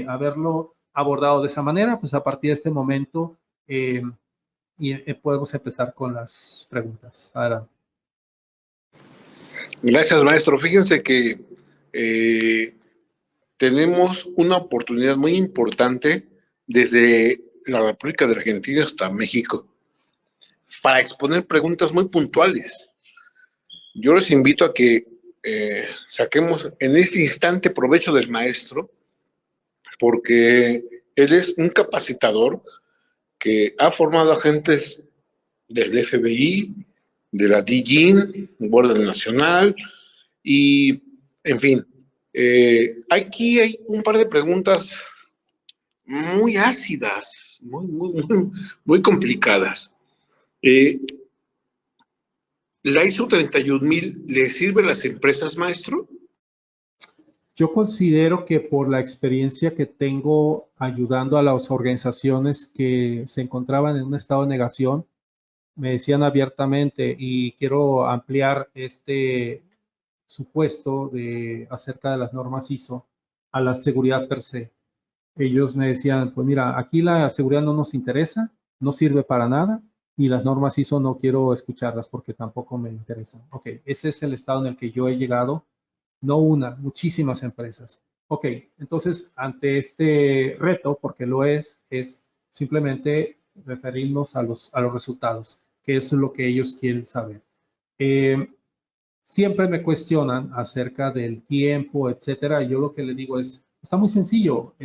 haberlo abordado de esa manera, pues a partir de este momento podemos empezar con las preguntas. Adelante. Gracias, maestro. Fíjense que tenemos una oportunidad muy importante desde la República de Argentina hasta México para exponer preguntas muy puntuales. Yo les invito a que saquemos en este instante provecho del maestro porque él es un capacitador que ha formado agentes del FBI, de la DGIN, Guardia Nacional, y, en fin, aquí hay un par de preguntas muy ácidas, muy complicadas. ¿La ISO 31000 le sirve a las empresas, maestro? Yo considero que por la experiencia que tengo ayudando a las organizaciones que se encontraban en un estado de negación, me decían abiertamente, y quiero ampliar este supuesto acerca de las normas ISO a la seguridad per se. Ellos me decían, pues mira, aquí la seguridad no nos interesa, no sirve para nada, y las normas ISO no quiero escucharlas porque tampoco me interesan. Ok, ese es el estado en el que yo he llegado, no una, muchísimas empresas. Ok, entonces ante este reto, porque lo es simplemente referirnos a los resultados, que es lo que ellos quieren saber. Siempre me cuestionan acerca del tiempo, etcétera. Yo lo que le digo es, está muy sencillo.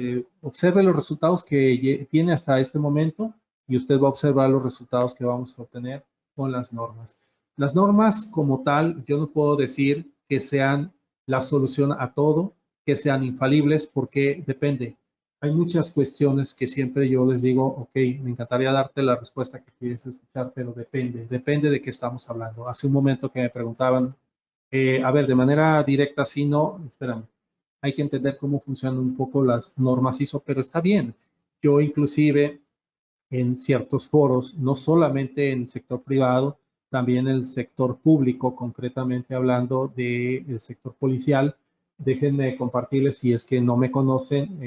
Observe los resultados que tiene hasta este momento y usted va a observar los resultados que vamos a obtener con las normas. Las normas como tal, yo no puedo decir que sean la solución a todo, que sean infalibles, porque depende. Hay muchas cuestiones que siempre yo les digo, ok, me encantaría darte la respuesta que quieres escuchar, pero depende de qué estamos hablando. Hace un momento que me preguntaban, a ver, de manera directa, sí, no, espérame, hay que entender cómo funcionan un poco las normas ISO, pero está bien. Yo inclusive en ciertos foros, no solamente en el sector privado, también en el sector público, concretamente hablando del sector policial, déjenme compartirles, si es que no me conocen,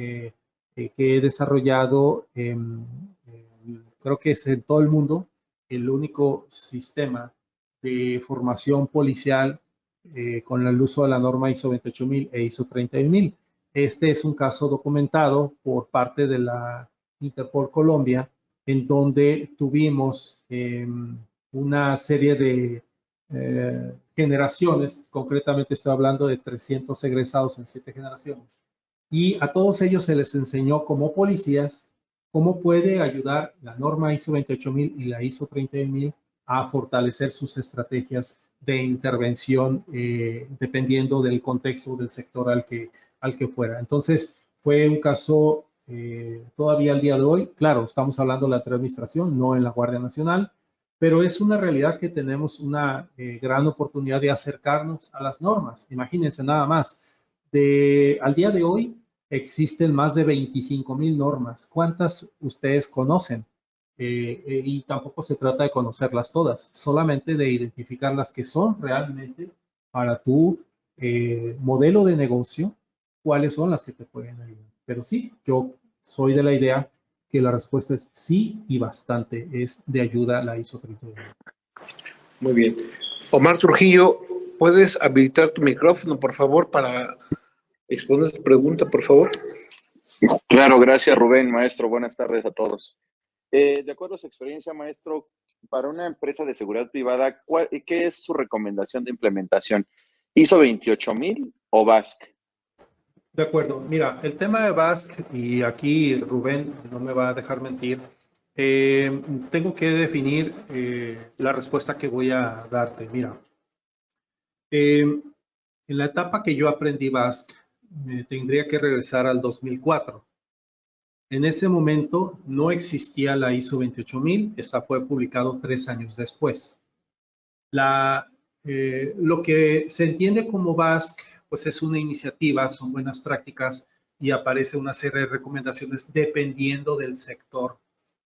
que he desarrollado, creo que es en todo el mundo, el único sistema de formación policial con el uso de la norma ISO 28000 e ISO 31000. Este es un caso documentado por parte de la Interpol Colombia, en donde tuvimos una serie de generaciones, concretamente estoy hablando de 300 egresados en 7 generaciones, y a todos ellos se les enseñó como policías cómo puede ayudar la norma ISO 28000 y la ISO 30000 a fortalecer sus estrategias de intervención dependiendo del contexto del sector al que fuera. Entonces, fue un caso todavía al día de hoy, claro, estamos hablando de la anterior administración, no en la Guardia Nacional, pero es una realidad que tenemos una gran oportunidad de acercarnos a las normas. Imagínense nada más, al día de hoy existen más de 25,000 normas. ¿Cuántas ustedes conocen? Y tampoco se trata de conocerlas todas, solamente de identificar las que son realmente para tu modelo de negocio, cuáles son las que te pueden ayudar. Pero sí, yo soy de la idea que la respuesta es sí y bastante es de ayuda a la ISO 31000. Muy bien. Omar Trujillo, ¿puedes habilitar tu micrófono, por favor, para exponer tu pregunta, por favor? Claro, gracias Rubén, maestro. Buenas tardes a todos. De acuerdo a su experiencia, maestro, para una empresa de seguridad privada, ¿qué es su recomendación de implementación? ¿ISO 28000 o BASC? De acuerdo. Mira, el tema de BASC, y aquí Rubén no me va a dejar mentir, tengo que definir la respuesta que voy a darte. Mira, en la etapa que yo aprendí BASC, me tendría que regresar al 2004. En ese momento no existía la ISO 28000, esta fue publicado 3 años después. Lo que se entiende como BASC, pues es una iniciativa, son buenas prácticas y aparece una serie de recomendaciones dependiendo del sector.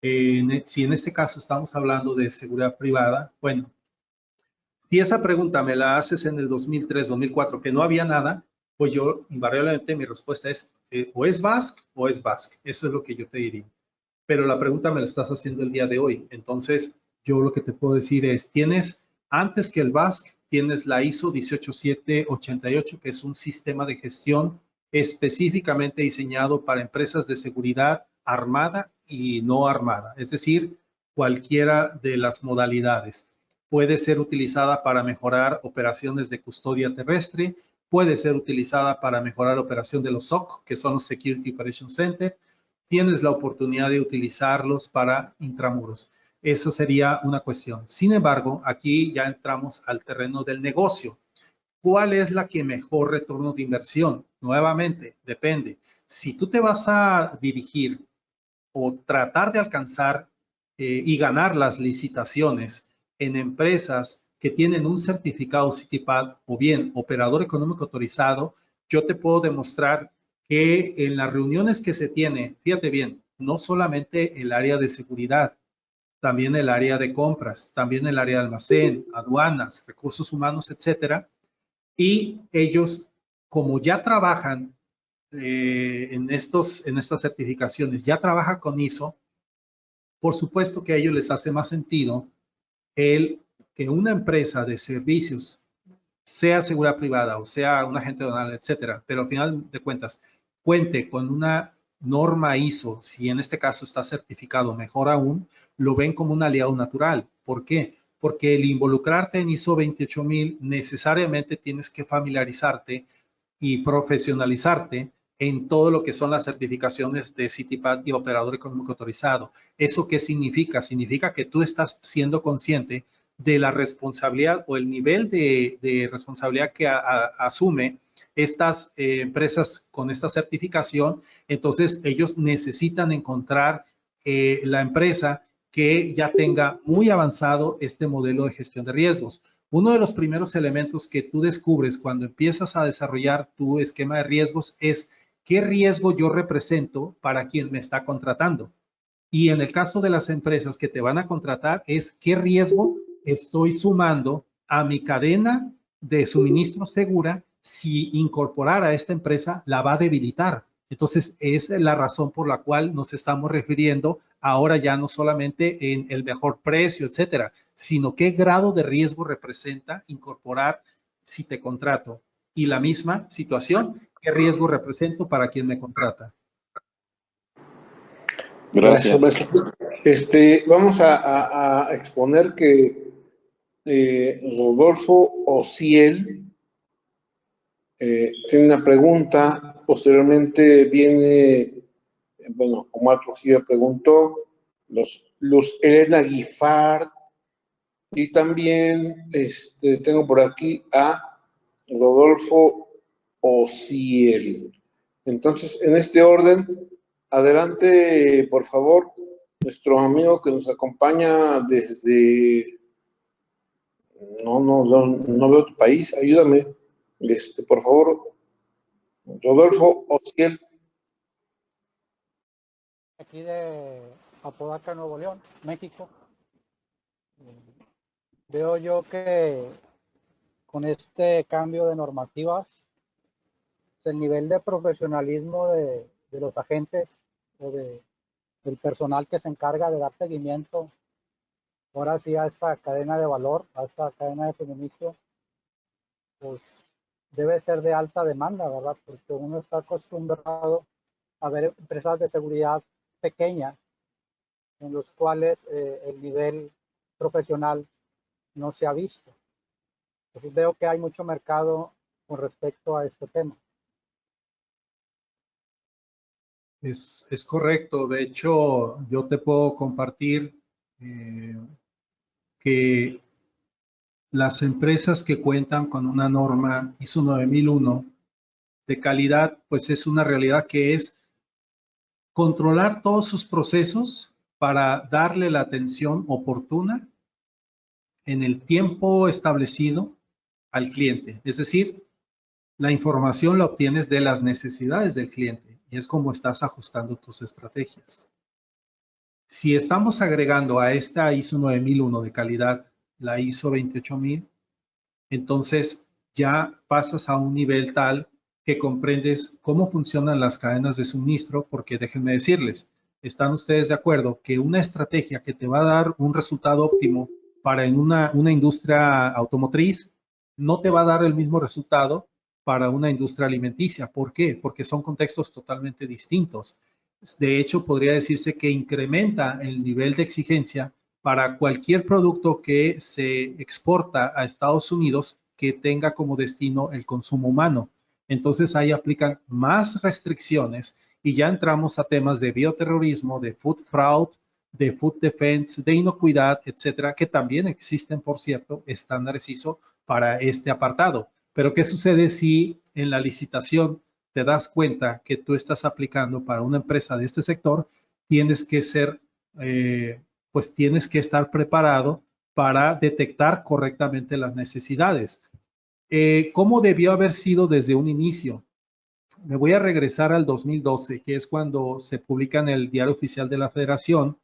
Si en este caso estamos hablando de seguridad privada, bueno, si esa pregunta me la haces en el 2003, 2004, que no había nada, pues yo invariablemente mi respuesta es o es BASC o es BASC. Eso es lo que yo te diría. Pero la pregunta me la estás haciendo el día de hoy. Entonces, yo lo que te puedo decir es, antes que el BASC, tienes la ISO 18788, que es un sistema de gestión específicamente diseñado para empresas de seguridad armada y no armada, es decir, cualquiera de las modalidades. Puede ser utilizada para mejorar operaciones de custodia terrestre, puede ser utilizada para mejorar la operación de los SOC, que son los Security Operations Center. Tienes la oportunidad de utilizarlos para intramuros. Esa sería una cuestión. Sin embargo, aquí ya entramos al terreno del negocio. ¿Cuál es la que mejor retorno de inversión? Nuevamente, depende. Si tú te vas a dirigir o tratar de alcanzar y ganar las licitaciones en empresas que tienen un certificado CITIPAD o bien operador económico autorizado, yo te puedo demostrar que en las reuniones que se tiene, fíjate bien, no solamente el área de seguridad, también el área de compras, también el área de almacén, aduanas, recursos humanos, etcétera. Y ellos, como ya trabajan en estas certificaciones, ya trabajan con ISO, por supuesto que a ellos les hace más sentido el que una empresa de servicios, sea seguridad privada o sea un agente aduanal, etcétera, pero al final de cuentas cuente con una norma ISO, si en este caso está certificado, mejor aún, lo ven como un aliado natural. ¿Por qué? Porque el involucrarte en ISO 28000 necesariamente tienes que familiarizarte y profesionalizarte en todo lo que son las certificaciones de CITIPAD y operador económico autorizado. ¿Eso qué significa? Significa que tú estás siendo consciente de la responsabilidad o el nivel de responsabilidad que asume estas empresas con esta certificación. Entonces, ellos necesitan encontrar la empresa que ya tenga muy avanzado este modelo de gestión de riesgos. Uno de los primeros elementos que tú descubres cuando empiezas a desarrollar tu esquema de riesgos es qué riesgo yo represento para quien me está contratando. Y en el caso de las empresas que te van a contratar es qué riesgo estoy sumando a mi cadena de suministro segura si incorporar a esta empresa la va a debilitar. Entonces, es la razón por la cual nos estamos refiriendo ahora ya no solamente en el mejor precio, etcétera, sino qué grado de riesgo representa incorporar si te contrato. Y la misma situación, qué riesgo represento para quien me contrata. Gracias. Vamos a exponer que Rodolfo Ociel tiene una pregunta. Posteriormente viene, Omar Trujillo preguntó, Luz Elena Guifard, y también tengo por aquí a Rodolfo Ociel. Entonces, en este orden, adelante, por favor, nuestro amigo que nos acompaña desde... No veo tu país, ayúdame, por favor, Rodolfo Ociel. Aquí de Apodaca, Nuevo León, México. Veo yo que con este cambio de normativas, el nivel de profesionalismo de los agentes o del personal que se encarga de dar seguimiento ahora sí a esta cadena de valor, a esta cadena de suministro, pues debe ser de alta demanda, ¿verdad? Porque uno está acostumbrado a ver empresas de seguridad pequeñas en los cuales el nivel profesional no se ha visto. Entonces veo que hay mucho mercado con respecto a este tema. Es correcto. De hecho, yo te puedo compartir que las empresas que cuentan con una norma ISO 9001 de calidad, pues es una realidad que es controlar todos sus procesos para darle la atención oportuna en el tiempo establecido al cliente. Es decir, la información la obtienes de las necesidades del cliente y es como estás ajustando tus estrategias. Si estamos agregando a esta ISO 9001 de calidad la ISO 28000, entonces ya pasas a un nivel tal que comprendes cómo funcionan las cadenas de suministro, porque déjenme decirles, ¿están ustedes de acuerdo que una estrategia que te va a dar un resultado óptimo para en una industria automotriz no te va a dar el mismo resultado para una industria alimenticia? ¿Por qué? Porque son contextos totalmente distintos. De hecho, podría decirse que incrementa el nivel de exigencia para cualquier producto que se exporta a Estados Unidos que tenga como destino el consumo humano. Entonces ahí aplican más restricciones y ya entramos a temas de bioterrorismo, de food fraud, de food defense, de inocuidad, etcétera, que también existen, por cierto, estándares ISO para este apartado. Pero ¿qué sucede si en la licitación te das cuenta que tú estás aplicando para una empresa de este sector? Tienes que ser, pues tienes que estar preparado para detectar correctamente las necesidades. ¿Cómo debió haber sido desde un inicio? Me voy a regresar al 2012, que es cuando se publica en el Diario Oficial de la Federación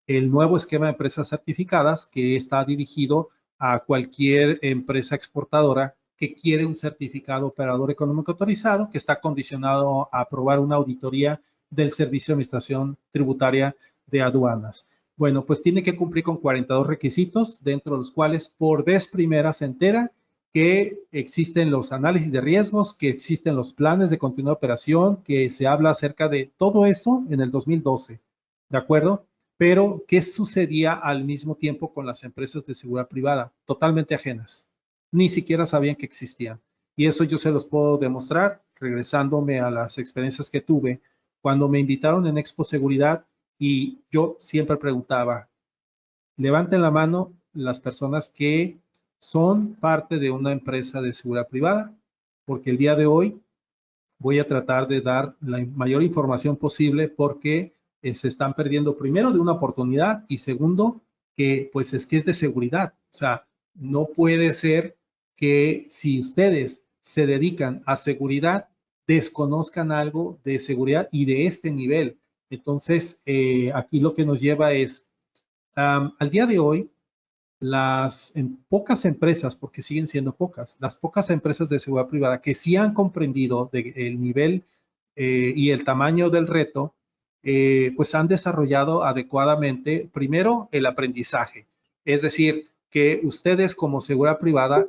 el nuevo esquema de empresas certificadas, que está dirigido a cualquier empresa exportadora que quiere un certificado operador económico autorizado, que está condicionado a aprobar una auditoría del Servicio de Administración Tributaria de Aduanas. Bueno, pues tiene que cumplir con 42 requisitos, dentro de los cuales por vez primera se entera que existen los análisis de riesgos, que existen los planes de continuidad de operación, que se habla acerca de todo eso en el 2012, ¿de acuerdo? Pero, ¿qué sucedía al mismo tiempo con las empresas de seguridad privada? Totalmente ajenas. Ni siquiera sabían que existían. Y eso yo se los puedo demostrar regresándome a las experiencias que tuve cuando me invitaron en Expo Seguridad y yo siempre preguntaba, levanten la mano las personas que son parte de una empresa de seguridad privada, porque el día de hoy voy a tratar de dar la mayor información posible porque se están perdiendo primero de una oportunidad y segundo que pues es que es de seguridad. O sea, no puede ser que si ustedes se dedican a seguridad desconozcan algo de seguridad y de este nivel. Entonces, aquí lo que nos lleva es, al día de hoy, pocas empresas, porque siguen siendo pocas, las pocas empresas de seguridad privada que sí han comprendido el nivel y el tamaño del reto, pues han desarrollado adecuadamente, primero, el aprendizaje. Es decir, que ustedes como seguridad privada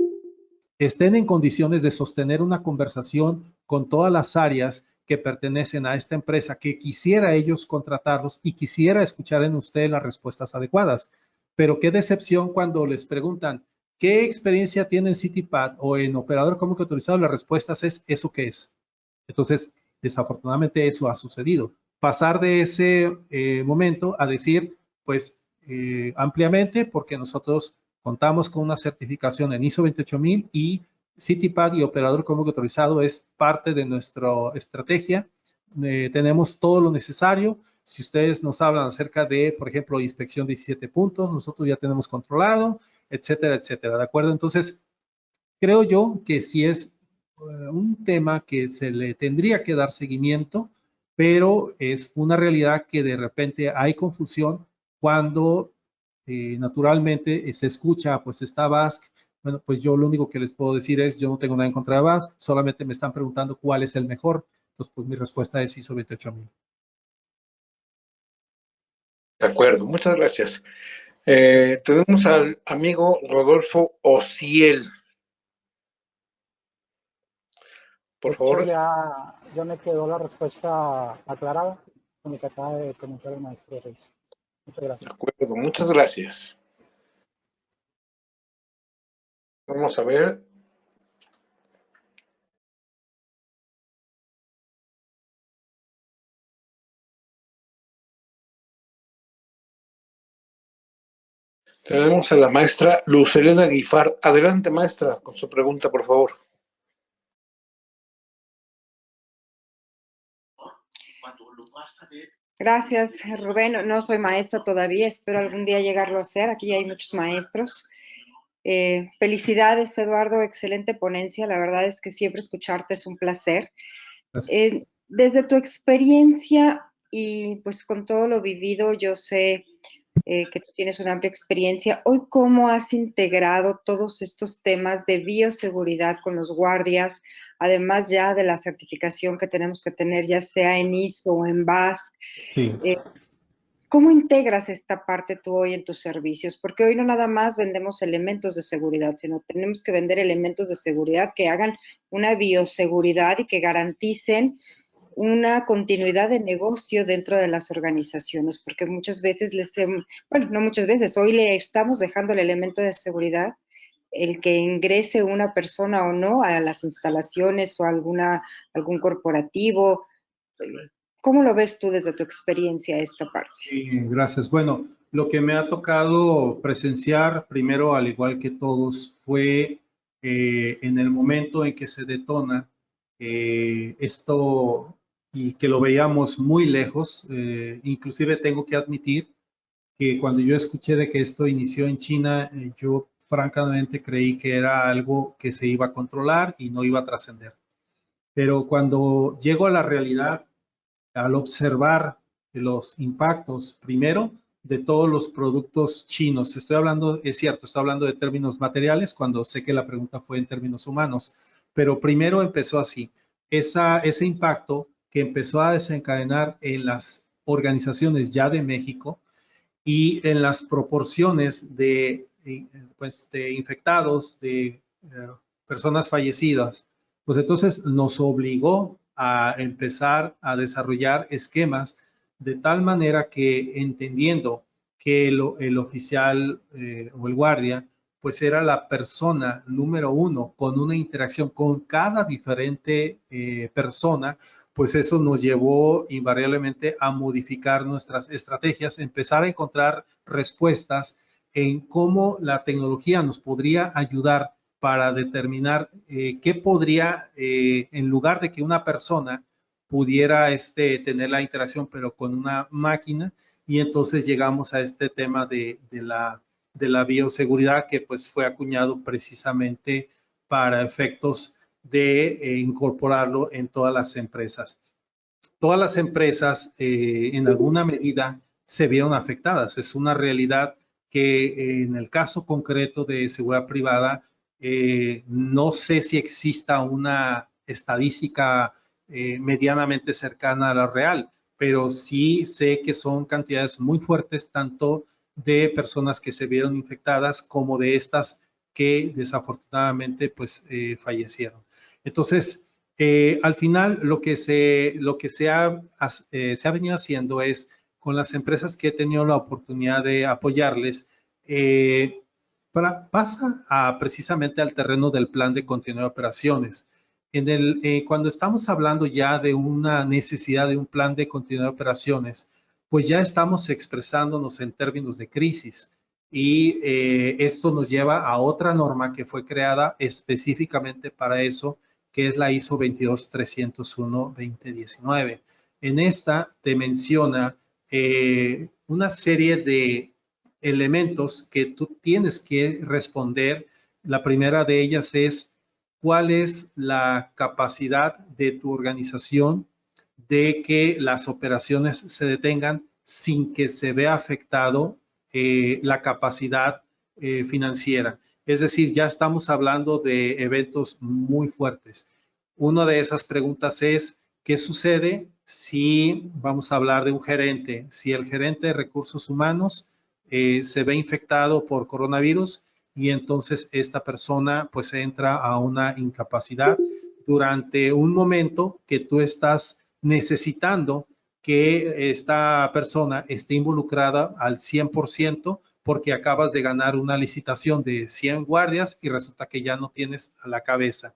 estén en condiciones de sostener una conversación con todas las áreas que pertenecen a esta empresa, que quisiera ellos contratarlos y quisiera escuchar en ustedes las respuestas adecuadas. Pero qué decepción cuando les preguntan, ¿qué experiencia tiene en CityPad o en operador económico autorizado? La respuesta es, ¿eso qué es? Entonces, desafortunadamente eso ha sucedido. Pasar de ese momento a decir, pues, ampliamente, porque nosotros contamos con una certificación en ISO 28000 y CityPad y operador económico autorizado es parte de nuestra estrategia. Tenemos todo lo necesario. Si ustedes nos hablan acerca de, por ejemplo, inspección de 17 puntos, nosotros ya tenemos controlado, etcétera, etcétera. ¿De acuerdo? Entonces, creo yo que sí es un tema que se le tendría que dar seguimiento, pero es una realidad que de repente hay confusión cuando naturalmente se escucha, pues está BASC. Bueno, pues yo lo único que les puedo decir es, yo no tengo nada en contra de BASC, solamente me están preguntando cuál es el mejor. Entonces, pues mi respuesta es ISO 28000. De acuerdo, muchas gracias. Tenemos al amigo Rodolfo Ociel. Por favor. Ya me quedó la respuesta aclarada con lo que acaba de comentar el maestro Reyes. Muchas gracias. De acuerdo, muchas gracias. Vamos a ver. Tenemos a la maestra Luz Helena Guifar. Adelante, maestra, con su pregunta, por favor. Gracias, Rubén. No soy maestra todavía, espero algún día llegarlo a ser. Aquí hay muchos maestros. Felicidades, Eduardo, excelente ponencia. La verdad es que siempre escucharte es un placer. Desde tu experiencia y pues con todo lo vivido, yo sé que tú tienes una amplia experiencia. Hoy, ¿cómo has integrado todos estos temas de bioseguridad con los guardias, además ya de la certificación que tenemos que tener, ya sea en ISO o en BASC? Sí. ¿Cómo integras esta parte tú hoy en tus servicios? Porque hoy no nada más vendemos elementos de seguridad, sino tenemos que vender elementos de seguridad que hagan una bioseguridad y que garanticen una continuidad de negocio dentro de las organizaciones, porque muchas veces no muchas veces, hoy le estamos dejando el elemento de seguridad el que ingrese una persona o no a las instalaciones o algún corporativo. ¿Cómo lo ves tú desde tu experiencia esta parte? Sí, gracias. Bueno, lo que me ha tocado presenciar primero, al igual que todos, fue en el momento en que se detona esto y que lo veíamos muy lejos. Inclusive tengo que admitir que cuando yo escuché de que esto inició en China, yo francamente creí que era algo que se iba a controlar y no iba a trascender. Pero cuando llego a la realidad, al observar los impactos, primero, de todos los productos chinos. Estoy hablando, es cierto, estoy hablando de términos materiales cuando sé que la pregunta fue en términos humanos, pero primero empezó así. Ese impacto que empezó a desencadenar en las organizaciones ya de México y en las proporciones de infectados, de personas fallecidas, pues entonces nos obligó a empezar a desarrollar esquemas de tal manera que, entendiendo que el oficial o el guardia pues era la persona número uno con una interacción con cada diferente persona, pues eso nos llevó invariablemente a modificar nuestras estrategias, empezar a encontrar respuestas en cómo la tecnología nos podría ayudar para determinar qué podría, en lugar de que una persona pudiera tener la interacción, pero con una máquina, y entonces llegamos a este tema de la bioseguridad que pues fue acuñado precisamente para efectos de incorporarlo en todas las empresas. Todas las empresas en alguna medida se vieron afectadas. Es una realidad que en el caso concreto de seguridad privada, no sé si exista una estadística medianamente cercana a la real, pero sí sé que son cantidades muy fuertes tanto de personas que se vieron infectadas como de estas que desafortunadamente pues fallecieron. Entonces, al final lo que se ha venido haciendo es con las empresas que he tenido la oportunidad de apoyarles, pasa precisamente al terreno del plan de continuidad de operaciones. Cuando estamos hablando ya de una necesidad de un plan de continuidad de operaciones, pues ya estamos expresándonos en términos de crisis y esto nos lleva a otra norma que fue creada específicamente para eso, que es la ISO 22301-2019. En esta te menciona una serie de elementos que tú tienes que responder. La primera de ellas es cuál es la capacidad de tu organización de que las operaciones se detengan sin que se vea afectado la capacidad financiera. Es decir, ya estamos hablando de eventos muy fuertes. Una de esas preguntas es, ¿qué sucede si vamos a hablar de un gerente? Si el gerente de recursos humanos se ve infectado por coronavirus y entonces esta persona pues entra a una incapacidad durante un momento que tú estás necesitando que esta persona esté involucrada al 100% porque acabas de ganar una licitación de 100 guardias y resulta que ya no tienes a la cabeza.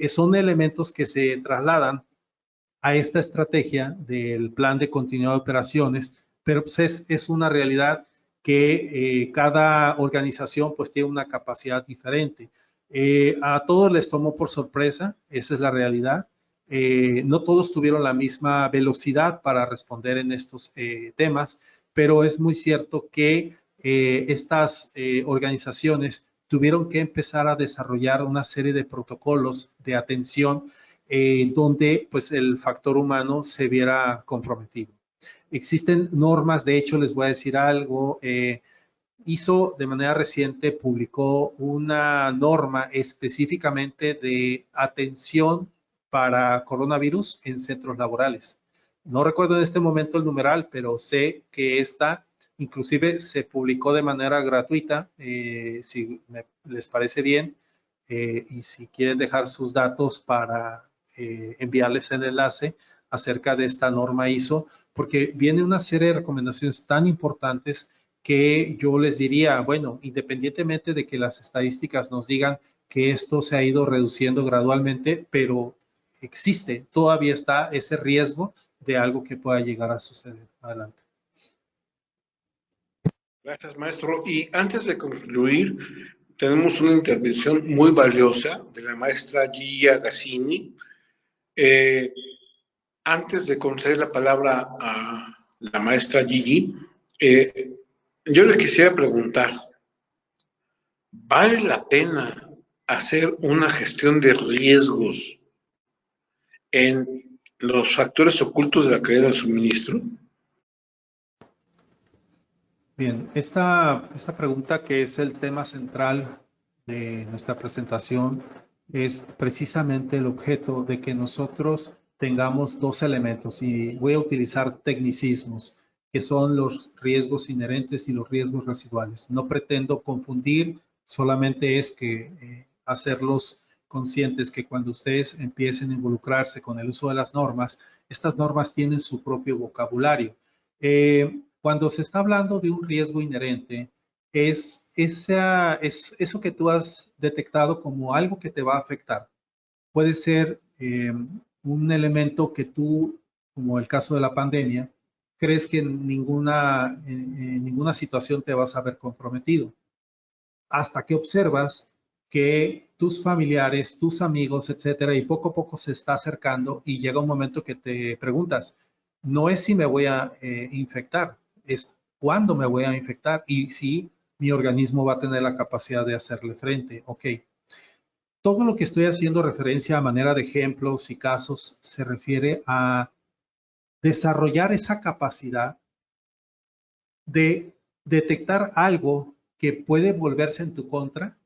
Son elementos que se trasladan a esta estrategia del plan de continuidad de operaciones, pero pues es una realidad que cada organización pues tiene una capacidad diferente. A todos les tomó por sorpresa, esa es la realidad. No todos tuvieron la misma velocidad para responder en estos temas, pero es muy cierto que estas organizaciones tuvieron que empezar a desarrollar una serie de protocolos de atención donde pues el factor humano se viera comprometido. Existen normas, de hecho les voy a decir algo, ISO de manera reciente publicó una norma específicamente de atención para coronavirus en centros laborales. No recuerdo en este momento el numeral, pero sé que esta inclusive se publicó de manera gratuita, si les parece bien, y si quieren dejar sus datos para enviarles el enlace acerca de esta norma ISO, porque viene una serie de recomendaciones tan importantes que yo les diría, bueno, independientemente de que las estadísticas nos digan que esto se ha ido reduciendo gradualmente, pero existe, todavía está ese riesgo de algo que pueda llegar a suceder. Adelante. Gracias, maestro. Y antes de concluir, tenemos una intervención muy valiosa de la maestra Gigi Agassini. Antes de conceder la palabra a la maestra Gigi, yo le quisiera preguntar, ¿vale la pena hacer una gestión de riesgos en los factores ocultos de la cadena de suministro? Bien, esta pregunta, que es el tema central de nuestra presentación, es precisamente el objeto de que nosotros tengamos dos elementos, y voy a utilizar tecnicismos, que son los riesgos inherentes y los riesgos residuales. No pretendo confundir, solamente es que hacerlos conscientes que cuando ustedes empiecen a involucrarse con el uso de las normas, estas normas tienen su propio vocabulario. Cuando se está hablando de un riesgo inherente, es eso que tú has detectado como algo que te va a afectar. Puede ser un elemento que tú, como el caso de la pandemia, crees que en ninguna situación te vas a ver comprometido. Hasta que observas que tus familiares, tus amigos, etcétera, y poco a poco se está acercando y llega un momento que te preguntas, no es si me voy a infectar, es cuándo me voy a infectar y si mi organismo va a tener la capacidad de hacerle frente. Ok. Todo lo que estoy haciendo referencia a manera de ejemplos y casos se refiere a desarrollar esa capacidad de detectar algo que puede volverse en tu contra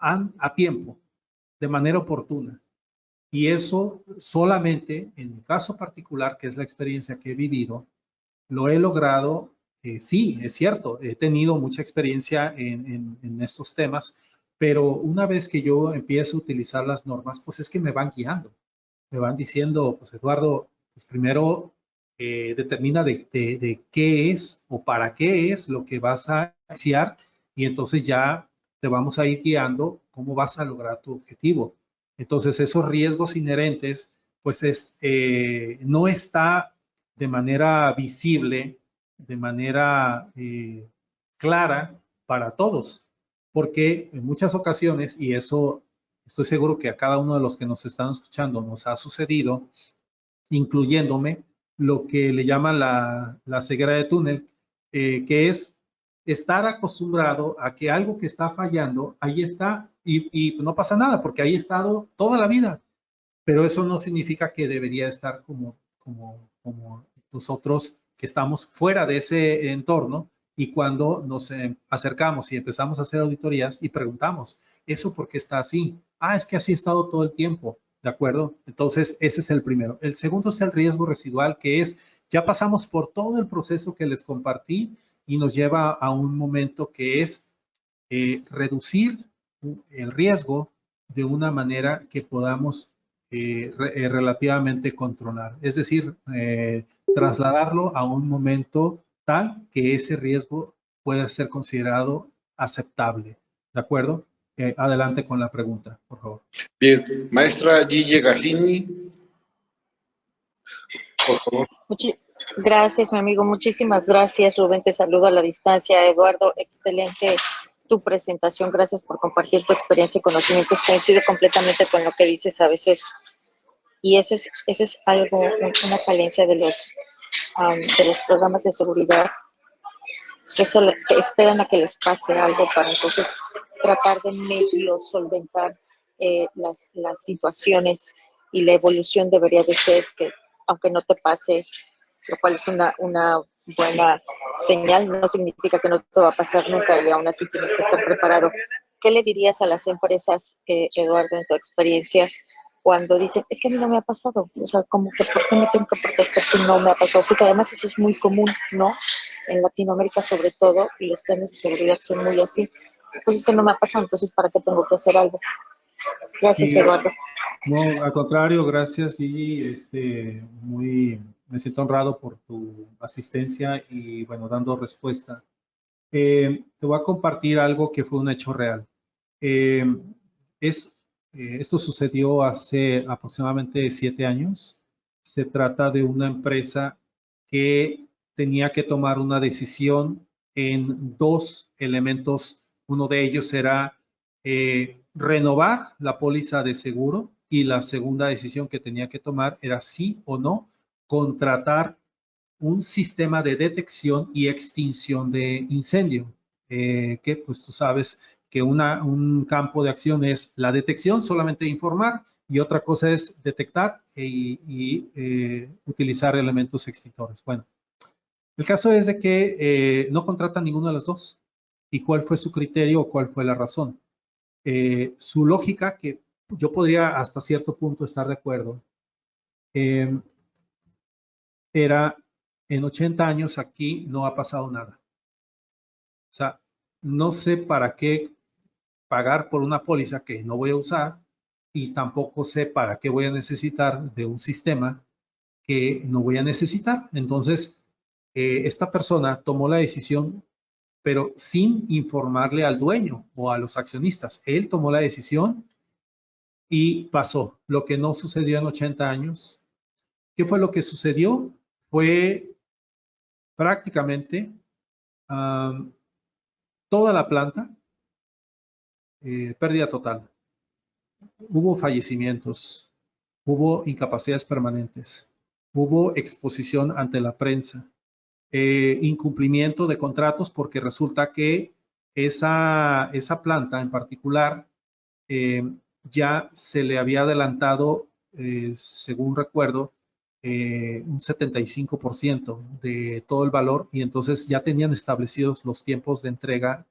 a tiempo, de manera oportuna. Y eso solamente, en mi caso particular, que es la experiencia que he vivido, lo he logrado. Sí, es cierto, he tenido mucha experiencia en estos temas, pero una vez que yo empiezo a utilizar las normas, pues es que me van guiando, me van diciendo, pues Eduardo, pues primero determina de qué es o para qué es lo que vas a iniciar, y entonces ya te vamos a ir guiando cómo vas a lograr tu objetivo. Entonces esos riesgos inherentes, pues no está de manera visible, de manera clara para todos, porque en muchas ocasiones, y eso estoy seguro que a cada uno de los que nos están escuchando nos ha sucedido, incluyéndome, lo que le llaman la ceguera de túnel, que es estar acostumbrado a que algo que está fallando, ahí está, y no pasa nada, porque ahí ha estado toda la vida, pero eso no significa que debería estar como nosotros que estamos fuera de ese entorno, y cuando nos acercamos y empezamos a hacer auditorías y preguntamos, ¿eso por qué está así? Ah, es que así ha estado todo el tiempo, ¿de acuerdo? Entonces, ese es el primero. El segundo es el riesgo residual, que es, ya pasamos por todo el proceso que les compartí y nos lleva a un momento que es reducir el riesgo de una manera que podamos relativamente controlar. Es decir, trasladarlo a un momento tal que ese riesgo pueda ser considerado aceptable. ¿De acuerdo? Adelante con la pregunta, por favor. Bien, maestra Gigi Agassini, por favor. Gracias, mi amigo. Muchísimas gracias, Rubén. Te saludo a la distancia. Eduardo, excelente tu presentación. Gracias por compartir tu experiencia y conocimientos. Coincido completamente con lo que dices a veces. Y eso es algo, una falencia de los programas de seguridad, que esperan a que les pase algo para entonces tratar de medio solventar las situaciones, y la evolución debería de ser que, aunque no te pase, lo cual es una buena señal, no significa que no te va a pasar nunca, y aún así tienes que estar preparado. ¿Qué le dirías a las empresas, Eduardo, en tu experiencia, cuando dicen, es que a mí no me ha pasado? O sea, como que ¿por qué me tengo que proteger si no me ha pasado? Porque además eso es muy común, ¿no? En Latinoamérica sobre todo, y los planes de seguridad son muy así. Pues es que no me ha pasado, entonces ¿para qué tengo que hacer algo? Gracias, sí, Eduardo. No, al contrario, gracias, Gigi. Muy me siento honrado por tu asistencia y, bueno, dando respuesta. Te voy a compartir algo que fue un hecho real. Esto sucedió hace aproximadamente 7 años. Se trata de una empresa que tenía que tomar una decisión en 2 elementos. Uno de ellos era renovar la póliza de seguro, y la segunda decisión que tenía que tomar era sí o no contratar un sistema de detección y extinción de incendio, que pues tú sabes que un campo de acción es la detección, solamente informar, y otra cosa es detectar y utilizar elementos extintores. Bueno, el caso es de que no contratan ninguno de los dos. ¿Y cuál fue su criterio o cuál fue la razón? Su lógica, que yo podría hasta cierto punto estar de acuerdo, era: en 80 años aquí no ha pasado nada. O sea, no sé para qué pagar por una póliza que no voy a usar, y tampoco sé para qué voy a necesitar de un sistema que no voy a necesitar. Entonces, esta persona tomó la decisión, pero sin informarle al dueño o a los accionistas. Él tomó la decisión y pasó lo que no sucedió en 80 años. ¿Qué fue lo que sucedió? Fue prácticamente toda la planta, pérdida total. Hubo fallecimientos, hubo incapacidades permanentes, hubo exposición ante la prensa, incumplimiento de contratos, porque resulta que esa planta en particular ya se le había adelantado, según recuerdo, un 75% de todo el valor, y entonces ya tenían establecidos los tiempos de entrega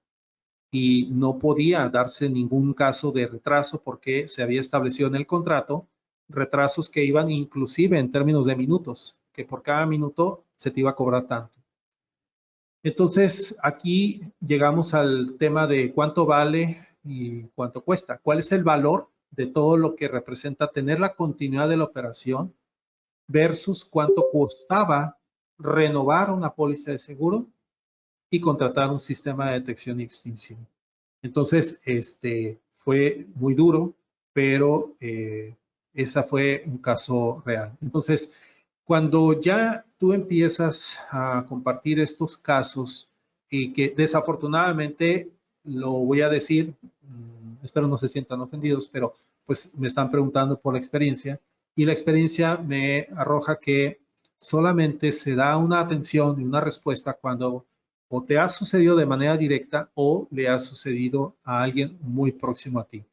y no podía darse ningún caso de retraso, porque se había establecido en el contrato retrasos que iban inclusive en términos de minutos, que por cada minuto se te iba a cobrar tanto. Entonces, aquí llegamos al tema de cuánto vale y cuánto cuesta. ¿Cuál es el valor de todo lo que representa tener la continuidad de la operación versus cuánto costaba renovar una póliza de seguro y contratar un sistema de detección y extinción? Entonces, fue muy duro, pero esa fue un caso real. Entonces, cuando ya tú empiezas a compartir estos casos, y que desafortunadamente, lo voy a decir, espero no se sientan ofendidos, pero pues me están preguntando por la experiencia, y la experiencia me arroja que solamente se da una atención y una respuesta cuando o te ha sucedido de manera directa o le ha sucedido a alguien muy próximo a ti.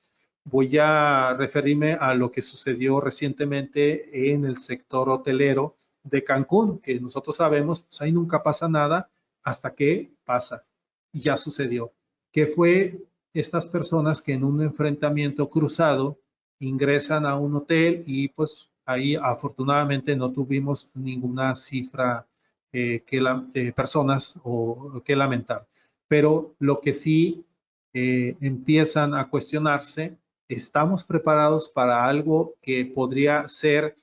Voy a referirme a lo que sucedió recientemente en el sector hotelero de Cancún, que nosotros sabemos, pues ahí nunca pasa nada hasta que pasa, y ya sucedió. Que fue estas personas que en un enfrentamiento cruzado ingresan a un hotel, y pues ahí afortunadamente no tuvimos ninguna cifra personas o que lamentar. Pero lo que sí empiezan a cuestionarse: ¿estamos preparados para algo que podría ser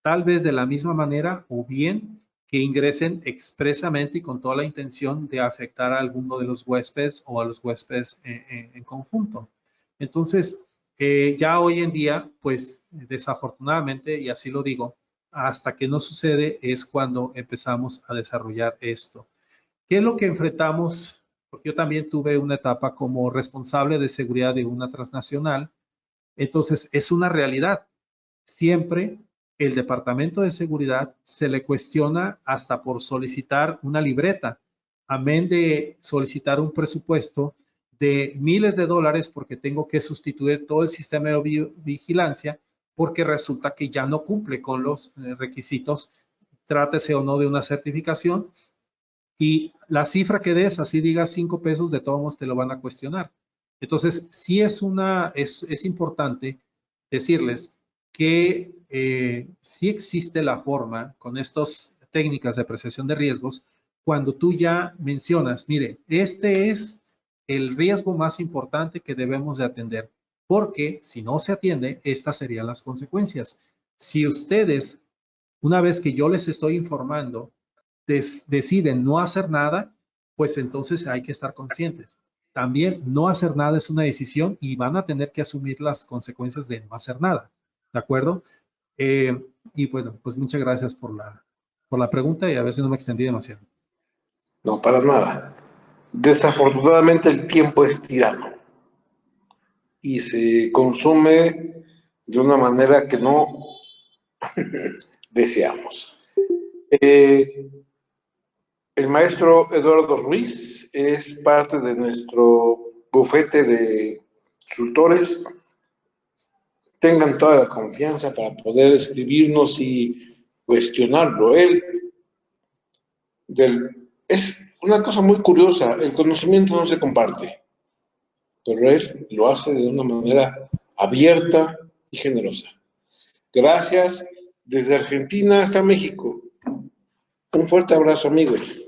tal vez de la misma manera, o bien que ingresen expresamente y con toda la intención de afectar a alguno de los huéspedes o a los huéspedes en conjunto? Entonces, ya hoy en día, pues desafortunadamente, y así lo digo, hasta que no sucede es cuando empezamos a desarrollar esto. ¿Qué es lo que enfrentamos? Porque yo también tuve una etapa como responsable de seguridad de una transnacional. Entonces, es una realidad. Siempre el departamento de seguridad se le cuestiona hasta por solicitar una libreta, amén de solicitar un presupuesto de miles de dólares, porque tengo que sustituir todo el sistema de vigilancia, porque resulta que ya no cumple con los requisitos, trátese o no de una certificación, y la cifra que des, así digas 5 pesos, de todos modos te lo van a cuestionar. Entonces, sí es importante decirles que sí existe la forma, con estas técnicas de apreciación de riesgos, cuando tú ya mencionas: mire, este es el riesgo más importante que debemos de atender, porque si no se atiende, estas serían las consecuencias. Si ustedes Una vez que yo les estoy informando, deciden no hacer nada, pues entonces hay que estar conscientes. También no hacer nada es una decisión y van a tener que asumir las consecuencias de no hacer nada. ¿De acuerdo? Y bueno, pues muchas gracias por la pregunta y a ver si no me extendí demasiado. No, para nada. Desafortunadamente el tiempo es tirano y se consume de una manera que no deseamos. El maestro Eduardo Ruiz es parte de nuestro bufete de consultores. Tengan toda la confianza para poder escribirnos y cuestionarlo. Es una cosa muy curiosa, el conocimiento no se comparte, pero él lo hace de una manera abierta y generosa. Gracias desde Argentina hasta México. Un fuerte abrazo, amigos.